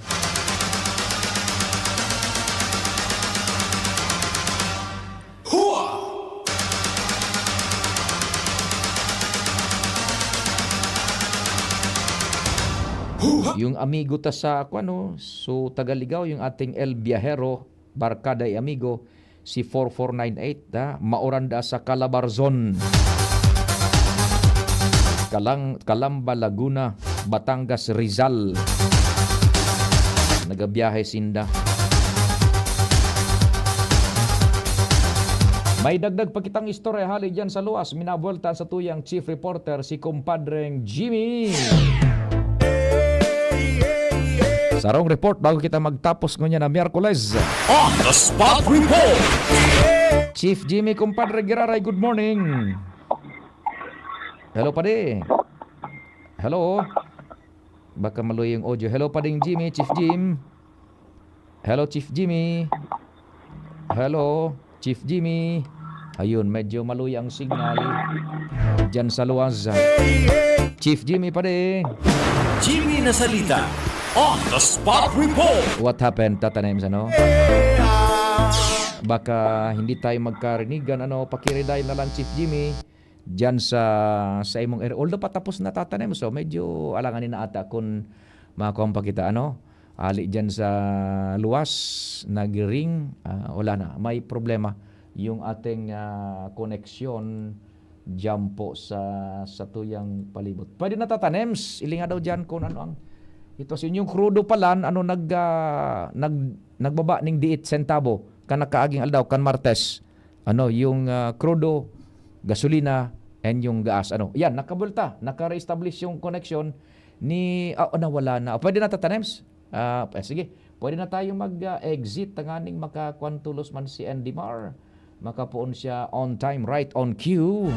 Yung amigo ta sa so Tagaligaw, yung ating El Viajero, barkada y amigo, si 4498, maoranda sa Calabarzon, Calamba, Laguna, Batangas, Rizal. Nagabiyahe sinda. May dagdag pa kitang istorya hali dyan sa luwas. Minabueltan sa tuyang chief reporter si kumpadreng Jimmy. Sarong report bago kita magtapos ngayon na Miyerkules. On the Spot Report! Chief Jimmy, kumpadre Giraray, good morning. Hello, pade. Hello. Baka maluwi yung audio. Hello, pading Jimmy, Chief Jim. Hello, Chief Jimmy. Hello, Chief Jimmy. Ayun, medyo maluwi ang signal dyan sa luwas. Chief Jimmy, pade. Jimmy Nasalita. On the Spot Report! What happened, Tata Nems, Baka hindi tayo magkarinigan, pakiriday na lang Chief Jimmy dyan sa imong area. Although patapos na Tata Nems, so medyo alanganin na ata kung makakuha pa kita, ali dyan sa luwas, nag-ring, wala na, may problema yung ating koneksyon dyan po sa tuyang palibot. Pwede na Tata Nems, ilinga daw dyan kung ano ang ito sa inyong crudo palan, nagbaba ning 18 centavo kan nakaaging aldaw kan Martes. Yung crudo, gasolina, and yung gas. Yan, nakabulta, naka-reestablish yung connection ni, nawala na. Pwede na Tatanems? Sige, pwede na tayo mag-exit, tanganing makakwantulos man si Andy Mar. Makapuon siya on time, right on cue.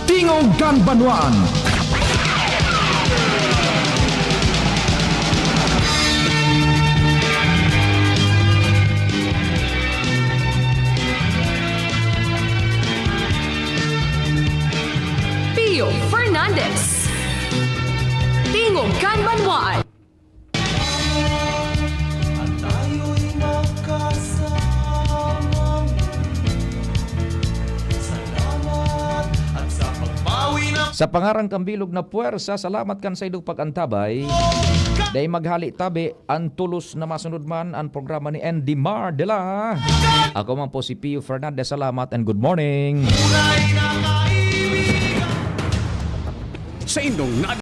Tingog Ganbanwan! Pio Fernandez. Tingog Ganbanwan. Sa pangarang kambilog na puwersa, salamat kan sa idong pagantabay. Day maghali tabi, ang tulos na masunod man ang programa ni Andy Mardela. Ako man po si Pio Fernandez, salamat and good morning. Sa indong